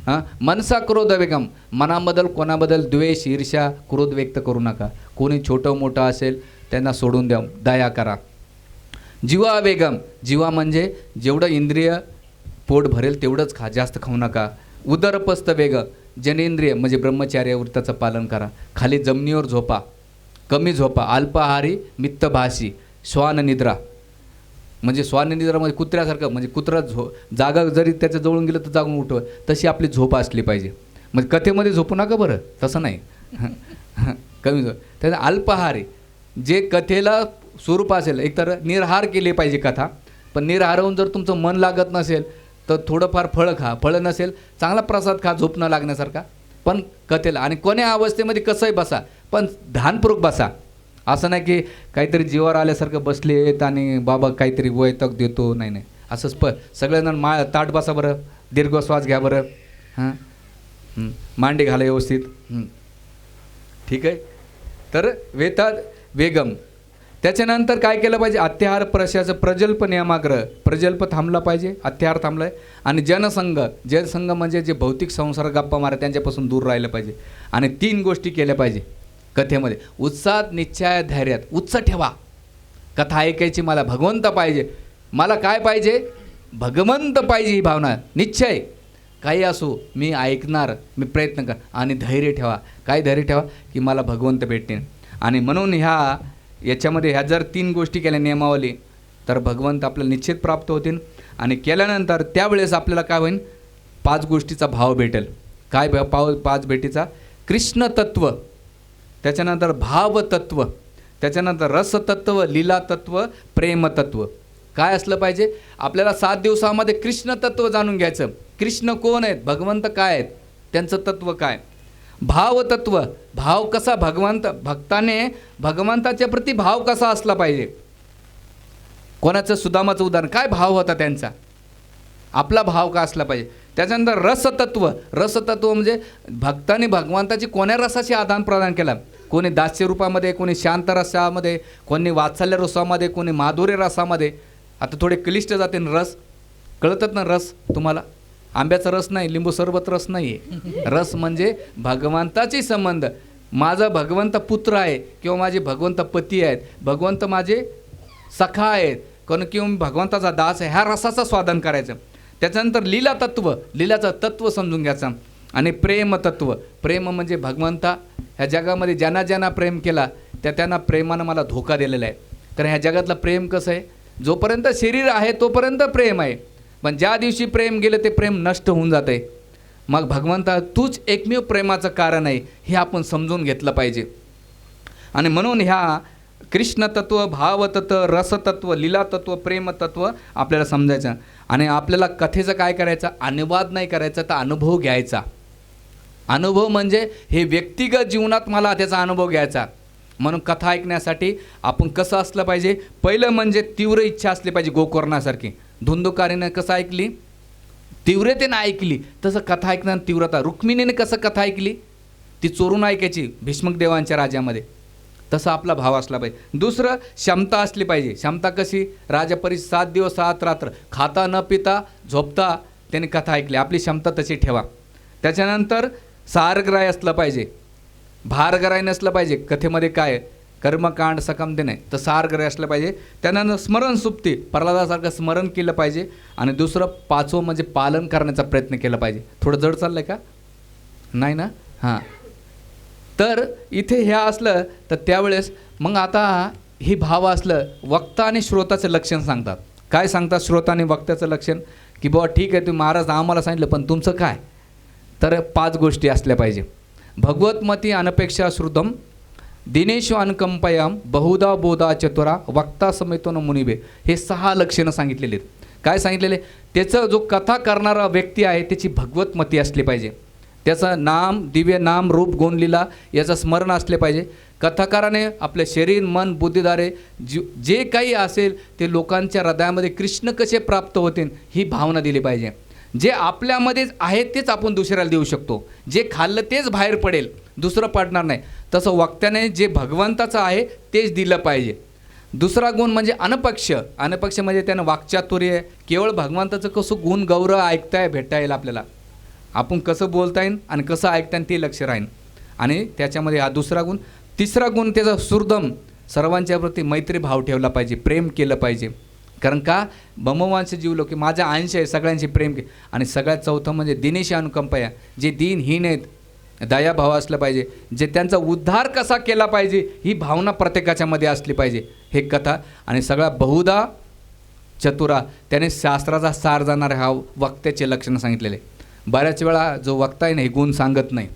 हां, मनसा क्रोध वेगम, मनाबद्दल कोणाबद्दल द्वेष ईर्ष्या क्रोध व्यक्त करू नका. कोणी छोटं मोठं असेल त्यांना सोडून द्या, दया करा. जीवा वेगम, जीवा म्हणजे जेवढं इंद्रिय पोट भरेल तेवढंच खा, जास्त खाऊ नका. उदरपस्त वेग, जनेंद्रिय म्हणजे ब्रह्मचार्य वृत्ताचं पालन करा. खाली जमिनीवर झोपा, कमी झोपा. अल्पाहारी मित्तभाषी, श्वान निद्रा म्हणजे श्वान निद्रा म्हणजे कुत्र्यासारखं, म्हणजे कुत्रा जागा जरी त्याच्या जवळून गेलं तर जागून उठव, तशी आपली झोप असली पाहिजे. म्हणजे कथेमध्ये झोपू नका बरं, तसं नाही. कमी झोप. त्याचा अल्पाहारी जे कथेला स्वरूप असेल, एकतर निरहार केले पाहिजे कथा, पण निरहारहून जर तुमचं मन लागत नसेल तर थोडंफार फळं खा, फळं नसेल चांगला प्रसाद खा झोप न लागण्यासारखा, पण कथेला. आणि कोण्या अवस्थेमध्ये कसंही बसा, पण ध्यानपूर्वक बसा. असं नाही की काहीतरी जीवावर आल्यासारखं बसलेत आणि बाबा काहीतरी वैताग देतो, नाही नाही असंच. सगळ्यांना ताट बसा बरं, दीर्घ श्वास घ्या बरं. हां, मांडी घाला व्यवस्थित. ठीक आहे. तर वेतात वेगम. त्याच्यानंतर काय केलं पाहिजे, अत्याहार प्रशाचं प्रजल्प नियमाग्रह, प्रजल्प थांबला पाहिजे, अत्याहार थांबला आहे. आणि जनसंघ, जनसंघ म्हणजे जे भौतिक संसार गप्पा मारा त्यांच्यापासून दूर राहिलं पाहिजे. आणि 3 गोष्टी केल्या पाहिजे कथेमध्ये, उत्साहात निश्चय धैर्यात. उत्साह ठेवा, कथा ऐकायची, मला भगवंत पाहिजे, मला काय पाहिजे, भगवंत पाहिजे ही भावना, निश्चय काही असो मी ऐकणार, मी प्रयत्न कर. आणि धैर्य ठेवा, काय धैर्य ठेवा की मला भगवंत भेटतील. आणि म्हणून याच्यामध्ये ह्या जर 3 गोष्टी केल्या नियमावली तर भगवंत आपल्याला निश्चित प्राप्त होतील. आणि केल्यानंतर त्यावेळेस आपल्याला काय होईल, 5 गोष्टीचा भाव भेटेल. काय 5 भेटीचा, कृष्णतत्व, त्याच्यानंतर भावतत्व, त्याच्यानंतर रसतत्व, लीलातत्व, प्रेमतत्व. काय असलं पाहिजे, आपल्याला 7 दिवसामध्ये कृष्णतत्व जाणून घ्यायचं. कृष्ण कोण आहेत, भगवंत काय आहेत, त्यांचं तत्व काय. भावतत्व, भाव कसा, भक्ताने भगवंताच्या प्रती भाव कसा असला पाहिजे. कोणाचं सुदामाचं उदाहरण, काय भाव होता त्यांचा, आपला भाव का असला पाहिजे. त्याच्यानंतर रसतत्व, रसतत्व म्हणजे भक्ताने भगवंताची कोण्या रसाशी आदान प्रदान केला. कोणी दास्य रूपामध्ये, कोणी शांत रसामध्ये, कोणी वात्सल्य रसामध्ये, कोणी माधुर्य रसामध्ये. आता थोडे क्लिष्ट जाते रस, कळतात ना रस तुम्हाला, आंब्याचा रस नाही, लिंबू सरबत रस नाही आहे. रस म्हणजे भगवंताचे संबंध, माझा भगवंत पुत्र आहे किंवा माझे भगवंत पती आहेत, भगवंत माझे सखा आहेत, किंवा भगवंताचा दास आहे, ह्या रसाचं स्वादन करायचं. त्याच्यानंतर लीला तत्व, लीलाचं तत्व समजून घ्यायचं. आणि प्रेम तत्व, प्रेम म्हणजे भगवंता ह्या जगामध्ये ज्यांना ज्यांना प्रेम केला त्यांना प्रेमानं मला धोका दिलेला आहे. कारण ह्या जगातलं प्रेम कसं आहे, जोपर्यंत शरीर आहे तोपर्यंत प्रेम आहे, पण ज्या दिवशी प्रेम गेलं ते प्रेम नष्ट होऊन जातं आहे. मग भगवंता तूच एकमेव प्रेमाचं कारण आहे, हे आपण समजून घेतलं पाहिजे. आणि म्हणून ह्या कृष्णतत्व, भावतत्व, रसतत्व, लीलातत्व, प्रेमतत्व आपल्याला समजायचं. आणि आपल्याला कथेचं काय करायचं, अनुवाद नाही करायचा, तर अनुभव घ्यायचा. अनुभव म्हणजे हे व्यक्तिगत जीवनात मला त्याचा अनुभव घ्यायचा. म्हणून कथा ऐकण्यासाठी आपण कसं असलं पाहिजे, पहिलं म्हणजे तीव्र इच्छा असली पाहिजे. गोकर्णासारखी धुंदुकारीनं कसं ऐकली, तीव्रतेनं ऐकली, तसं कथा ऐकण्यानं तीव्रता. रुक्मिणीने कसं कथा ऐकली, ती चोरून ऐकायची भीष्मक देवांच्या राज्यामध्ये, तसा आपला भाव असला पाहिजे. दुसरं क्षमता असली पाहिजे. क्षमता कशी, राजपरी 7 दिवस 7 रात्र खाता न पिता झोपता त्याने कथा ऐकली, आपली क्षमता तशी ठेवा. त्याच्यानंतर सारग्राय असलं पाहिजे, भारग्राय नसलं पाहिजे. कथेमध्ये काय कर्मकांड सकमते नाही, तर सारग्राय असलं पाहिजे. त्यानंतर स्मरणसुप्ती, प्रल्हादासारखं स्मरण केलं पाहिजे. आणि दुसरं 5वं म्हणजे पालन करण्याचा प्रयत्न केला पाहिजे. थोडं जड चाललं आहे का, नाही ना. हां, तर इथे ह्या असलं तर त्यावेळेस मग आता ही भाव असलं, वक्ता आणि श्रोताचं लक्षण सांगतात. काय सांगतात श्रोता आणि वक्त्याचं लक्षण, की बाबा ठीक आहे तुम्ही महाराज आम्हाला सांगितलं, पण तुमचं काय. तर 5 गोष्टी असल्या पाहिजे. भगवतमती अनपेक्षा श्रुतम, दिनेशु अनुकंपयाम, बहुधा बोधा चतुरा, वक्ता समेतो न मुनिबे. हे 6 लक्षणं सांगितलेली आहेत. काय सांगितलेले, त्याचं जो कथा करणारा व्यक्ती आहे त्याची भगवतमती असली पाहिजे. त्याचं नाम, दिव्य नाम, रूप, गुण, लीला याचं स्मरण असले पाहिजे. कथाकाराने आपले शरीर, मन, बुद्धीद्वारे जे काही असेल ते लोकांच्या हृदयामध्ये कृष्ण कसे प्राप्त होतील ही भावना दिली पाहिजे. जे आपल्यामध्येच आहे तेच आपण दुसऱ्याला देऊ शकतो. जे खाल्लं तेच बाहेर पडेल, दुसरं पडणार नाही. तसं वक्त्याने जे भगवंताचं आहे तेच दिलं पाहिजे. दुसरा गुण म्हणजे अनपक्ष. अनपक्ष म्हणजे त्यानं वाक्चातुर्य, केवळ भगवंताचं कसं गुण गौरव ऐकताय भेटता येईल आपल्याला, आपण कसं बोलता येईल आणि कसं ऐकता येईल ते लक्ष राहील. आणि त्याच्यामध्ये हा दुसरा गुण. तिसरा गुण त्याचा सुरदम, सर्वांच्या प्रती मैत्री भाव ठेवला पाहिजे, प्रेम केलं पाहिजे. कारण का ब्रह्मवंश जीवलो की माझा अंश आहे, सगळ्यांशी प्रेम के. आणि सगळ्यात चौथं म्हणजे दिनेशी अनुकंपया, जे दीनहीन आहेत दयाभाव असलं पाहिजे, जे त्यांचा उद्धार कसा केला पाहिजे ही भावना प्रत्येकाच्यामध्ये असली पाहिजे. हे कथा. आणि सगळा बहुधा चतुरा, त्याने शास्त्राचा सार जाणारे हा वक्त्याचे लक्षणं सांगितलेले. बऱ्याच वेळा जो वक्ता आहे ना हे गुण सांगत नाही,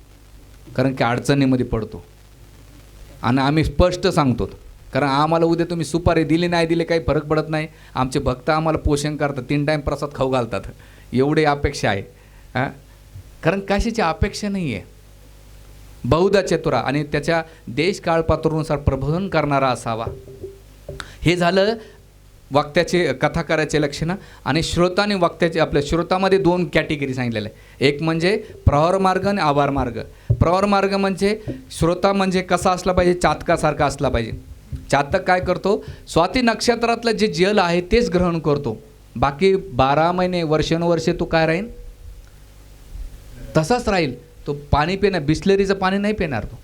कारण की अडचणीमध्ये पडतो. आणि आम्ही स्पष्ट सांगतो, कारण आम्हाला उद्या तुम्ही सुपारी दिली नाही दिली काही फरक पडत नाही. आमचे भक्त आम्हाला पोषण करतात, 3 टाईम प्रसाद खाऊ घालतात, एवढी अपेक्षा आहे. हां, कारण कशाची अपेक्षा नाही आहे. बहुधा चतुरा आणि त्याच्या देश काळ पात्रानुसार प्रबोधन करणारा असावा. हे झालं वक्त्याचे कथाकाराचे लक्षणं. आणि श्रोता आणि वक्त्याचे, आपल्या श्रोतामध्ये 2 कॅटेगरी सांगितलेले आहे. एक म्हणजे प्रवार मार्ग आणि आवार मार्ग. प्रवार मार्ग म्हणजे श्रोता म्हणजे कसा असला पाहिजे, चातकासारखा असला पाहिजे. चातक काय करतो, स्वाती नक्षत्रातलं जे जल आहे तेच ग्रहण करतो, बाकी 12 महिने वर्षानुवर्षे तो काय राहील तसाच राहील. तो पाणी पिणार, बिस्लरीचं पाणी नाही पिणार, तो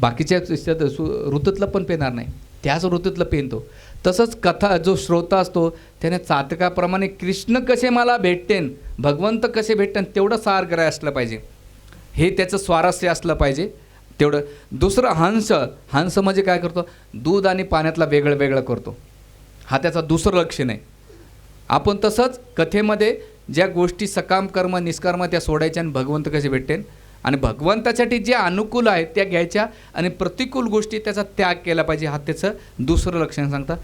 बाकीच्या ऋतूतलं पण पिणार नाही, त्याच ऋतूतलं पितो. तसंच कथा जो श्रोता असतो त्याने चातकाप्रमाणे कृष्ण कसे मला भेटतेन, भगवंत कसे भेटतेन तेवढं सारग्राह्य असलं पाहिजे, हे त्याचं स्वारस्य असलं पाहिजे तेवढं. दुसरं हंस. हंस म्हणजे काय करतो, दूध आणि पाण्यातला वेगळं वेगळं करतो, हा त्याचा दुसरं लक्षण आहे. आपण तसंच कथेमध्ये ज्या गोष्टी सकाम कर्म निष्कर्म त्या सोडायच्या आणि भगवंत कसे भेटतेन, आणि भगवंतासाठी जे अनुकूल आहेत त्या घ्यायच्या आणि प्रतिकूल गोष्टी त्याचा त्याग केला पाहिजे, हा त्याचं दुसरं लक्षण सांगतात.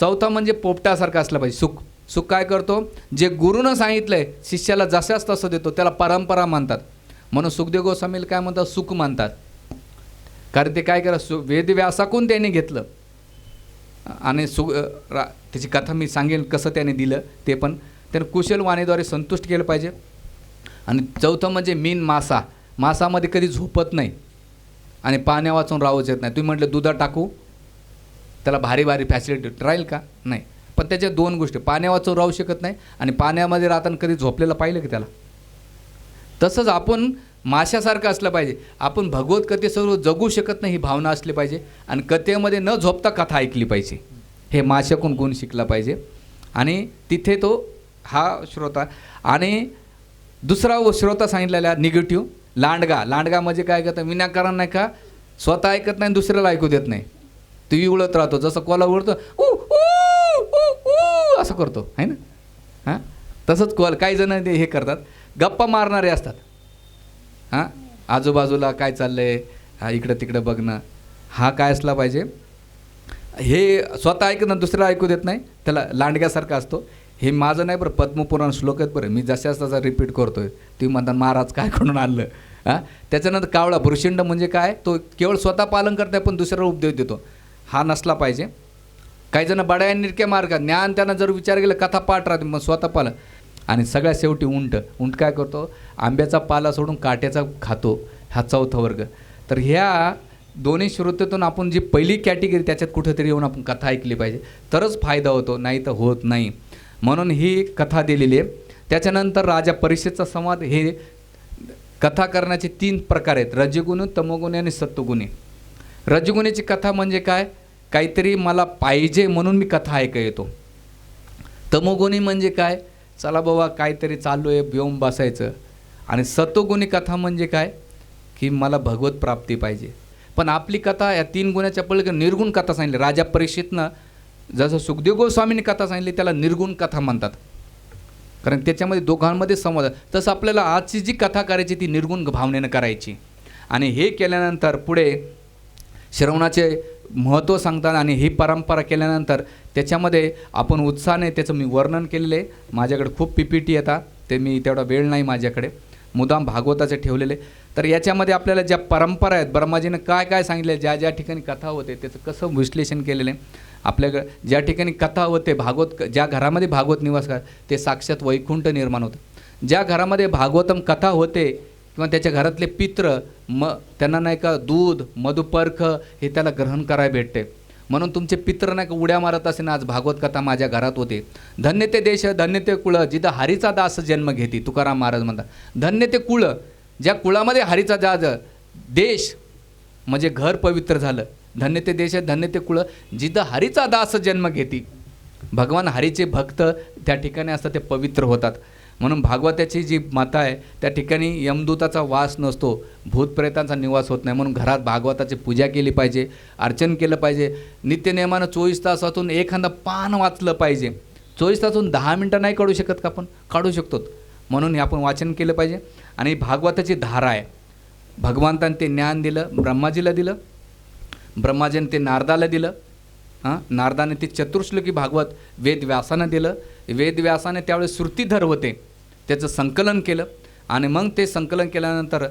चौथा म्हणजे पोपटासारखं असलं पाहिजे. सुख. सुख काय करतो, जे गुरुनं सांगितलं आहे शिष्याला जशाच तसं देतो, त्याला परंपरा म्हणतात. म्हणून सुखदेव गोस्वामीला काय म्हणतात, सुख म्हणतात. कारण ते काय करा, वेदव्यासाकून त्याने घेतलं आणि त्याची कथा मी सांगेन कसं त्याने दिलं ते, पण त्यानं कुशल वाणीद्वारे संतुष्ट केलं पाहिजे. आणि चौथं म्हणजे मीन मासा. मासामध्ये कधी झोपत नाही आणि पाण्या वाचून राहूच येत नाही. तुम्ही म्हटलं दुधात टाकू, त्याला भारी भारी फॅसिलिटी राहील का, नाही. पण त्याच्या 2 गोष्टी, पाण्या वाचून राहू शकत नाही आणि पाण्यामध्ये राहताना कधी झोपलेलं पाहिलं की त्याला. तसंच आपण माशासारखं असलं पाहिजे. आपण भगवत कथेसर्व जगू शकत नाही ही भावना असली पाहिजे आणि कथेमध्ये न झोपता कथा ऐकली पाहिजे. हे माशाकडून गुण शिकला पाहिजे. आणि तिथे तो हा श्रोता. आणि दुसरा श्रोता सांगितलेला निगेटिव्ह लांडगा. लांडगा म्हणजे काय करतं, विनाकारण नाही का स्वतः ऐकत नाही दुसऱ्याला ऐकू देत नाही, तो उळत राहतो, जसं कोला उडतो असं करतो आहे ना. हां, तसंच काही जण हे करतात, गप्पा मारणारे असतात. हां, आजूबाजूला काय चाललं आहे, हा इकडं तिकडं बघणं, हा काय असला पाहिजे, हे स्वतः ऐकत ना दुसऱ्याला ऐकू देत नाही, त्याला लांडग्यासारखा असतो. हे माझं नाही बरं, पद्मपुराण श्लोक आहेत बरं, मी जशाच तसा रिपीट करतो आहे. तुम्ही म्हणता महाराज काय करून आणलं. हां, त्याच्यानंतर कावळा. भृशिंड म्हणजे काय, तो केवळ स्वतः पालन करताय पण दुसऱ्याला उपदेश देतो, हा नसला पाहिजे. काही जण बड्या निरक्या मार्ग, ज्ञान त्यांना जर विचार केला कथा पाठ राहते मग स्वतः पालन. आणि सगळ्यात शेवटी उंट. उंट काय करतो, आंब्याचा पाला सोडून काट्याचा खातो, हा चौथा वर्ग. तर ह्या दोन्ही श्रोतेतून आपण जी पहिली कॅटेगरी त्याच्यात कुठेतरी येऊन आपण कथा ऐकली पाहिजे, तरच फायदा होतो, नाही तर होत नाही. म्हणून ही कथा दिलेली आहे. त्याच्यानंतर राजा परीक्षेचा संवाद. हे कथा करण्याचे 3 प्रकार आहेत, रजगुणी, तमोगुणी आणि सत्वगुणी. रजगुणीची कथा म्हणजे काय, काहीतरी मला पाहिजे म्हणून मी कथा ऐका येतो. तमोगुणी म्हणजे काय, चला बाबा काहीतरी चालू आहे येऊन बसायचं. आणि सत्वगुणी कथा म्हणजे काय, की मला भगवत प्राप्ती पाहिजे. पण आपली कथा या 3 गुणाच्या पलीकडे निर्गुण कथा सांगितली. राजा परीक्षितनं जसं सुखदेव गोस्वामींनी कथा सांगितली त्याला निर्गुण कथा म्हणतात, कारण त्याच्यामध्ये दोघांमध्ये संवाद. तसं आपल्याला आजची जी कथा करायची ती निर्गुण भावनेनं करायची. आणि हे केल्यानंतर पुढे श्रवणाचे महत्त्व सांगतात. आणि ही परंपरा केल्यानंतर त्याच्यामध्ये आपण उत्साहाने त्याचं मी वर्णन केलेलं आहे. माझ्याकडे खूप PPT येतात, ते मी तेवढा वेळ नाही माझ्याकडे, मुदाम भागवताचे ठेवलेले. तर याच्यामध्ये आपल्याला ज्या परंपरा आहेत, ब्रह्माजीनं काय काय सांगितले, ज्या ज्या ठिकाणी कथा होते त्याचं कसं विश्लेषण केलेलं आहे. आपल्याकडे ज्या ठिकाणी कथा होते, भागवत ज्या घरामध्ये भागवत निवास करतात ते साक्षात वैकुंठ निर्माण होतं. ज्या घरामध्ये भागवतम कथा होते किंवा त्याच्या घरातले पित्र त्यांना नाही का दूध मधुपर्क हे त्याला ग्रहण करायला भेटते. म्हणून तुमचे पित्र नाही का उड्या मारत असे ना, आज भागवत कथा माझ्या घरात होते. धन्य ते देश धन्य ते कुळ जिथं हरीचा दास जन्म घेते, तुकाराम महाराज म्हणतात. धन्य ते कुळ, ज्या कुळामध्ये हरीचा देश म्हणजे घर पवित्र झालं. धन्य ते देश धन्य ते कुळ जिथं हरीचा दास जन्म घेते. भगवान हरीचे भक्त त्या ठिकाणी असतात, ते पवित्र होतात. म्हणून भागवताची जी माता आहे त्या ठिकाणी यमदूताचा वास नसतो, भूतप्रेतांचा निवास होत नाही. म्हणून घरात भागवताची पूजा केली पाहिजे, अर्चन केलं पाहिजे. नित्यनेमानं 24 तासातून एखादं पान वाचलं पाहिजे. 24 तासातून 10 मिनटं नाही काढू शकत का आपण? काढू शकतो. म्हणून हे आपण वाचन केलं पाहिजे. आणि भागवताची धारा आहे. भगवंताने ते ज्ञान दिलं, ब्रह्माजीला दिलं, ब्रह्माजीने ते नारदाला दिलं. नारदाने ते चतुर्श्लोकी भागवत वेदव्यासानं दिलं. वेदव्यासाने त्यावेळेस श्रुतीधर होते, त्याचं संकलन केलं. आणि मग ते संकलन केल्यानंतर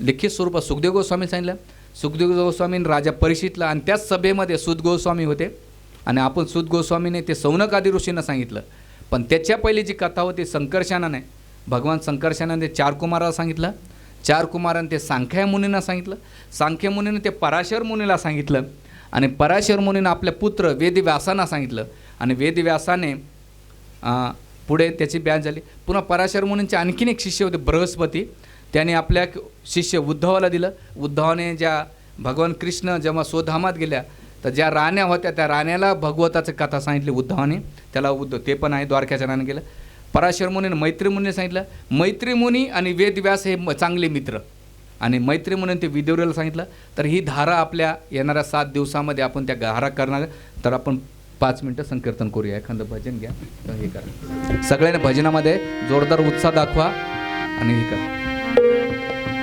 लिखित स्वरूपात सुखदेव गोस्वामी सांगितलं. सुखदेव गोस्वामीने राजा परीक्षितला, आणि त्याच सभेमध्ये सूत गोस्वामी होते. आणि आपण सूत गोस्वामीने ते सौनक आदी ऋषींना सांगितलं. पण त्याच्या पहिली जी कथा होती संकर्षणाने, भगवान संकर्षणाने 4 कुमाराला सांगितलं. 4 कुमारांनी ते सांख्य मुनींना सांगितलं. सांख्य मुनीने ते पराशर मुनीला सांगितलं. आणि पराशर मुनीनं आपल्या पुत्र वेदव्यासांना सांगितलं. आणि वेदव्यासाने पुढे त्याची ब्याज झाली. पुन्हा पराशर मुनींचे आणखीन एक शिष्य होते बृहस्पती, त्याने आपल्या शिष्य उद्धवाला दिलं. उद्धवाने ज्या भगवान कृष्ण जेव्हा स्वधामात गेल्या तर ज्या राण्या होत्या त्या राण्याला भगवताची कथा सांगितली उद्धवाने. त्याला ते पण आहे द्वारकाच्या राण्याने गेलं. पराशर मुनीने मैत्री मुनीने सांगितलं. मैत्री मुनी आणि वेदव्यास हे चांगले मित्र. आणि मैत्री मुनीने ते विदुराला सांगितलं. तर ही धारा आपल्या येणाऱ्या 7 दिवसामध्ये आपण त्या धारा करणार. तर आपण 5 मिनटं संकीर्तन करूया, एखादं भजन घ्या, हे करा. सगळ्यांनी भजनामध्ये जोरदार उत्साह दाखवा आणि हे करा.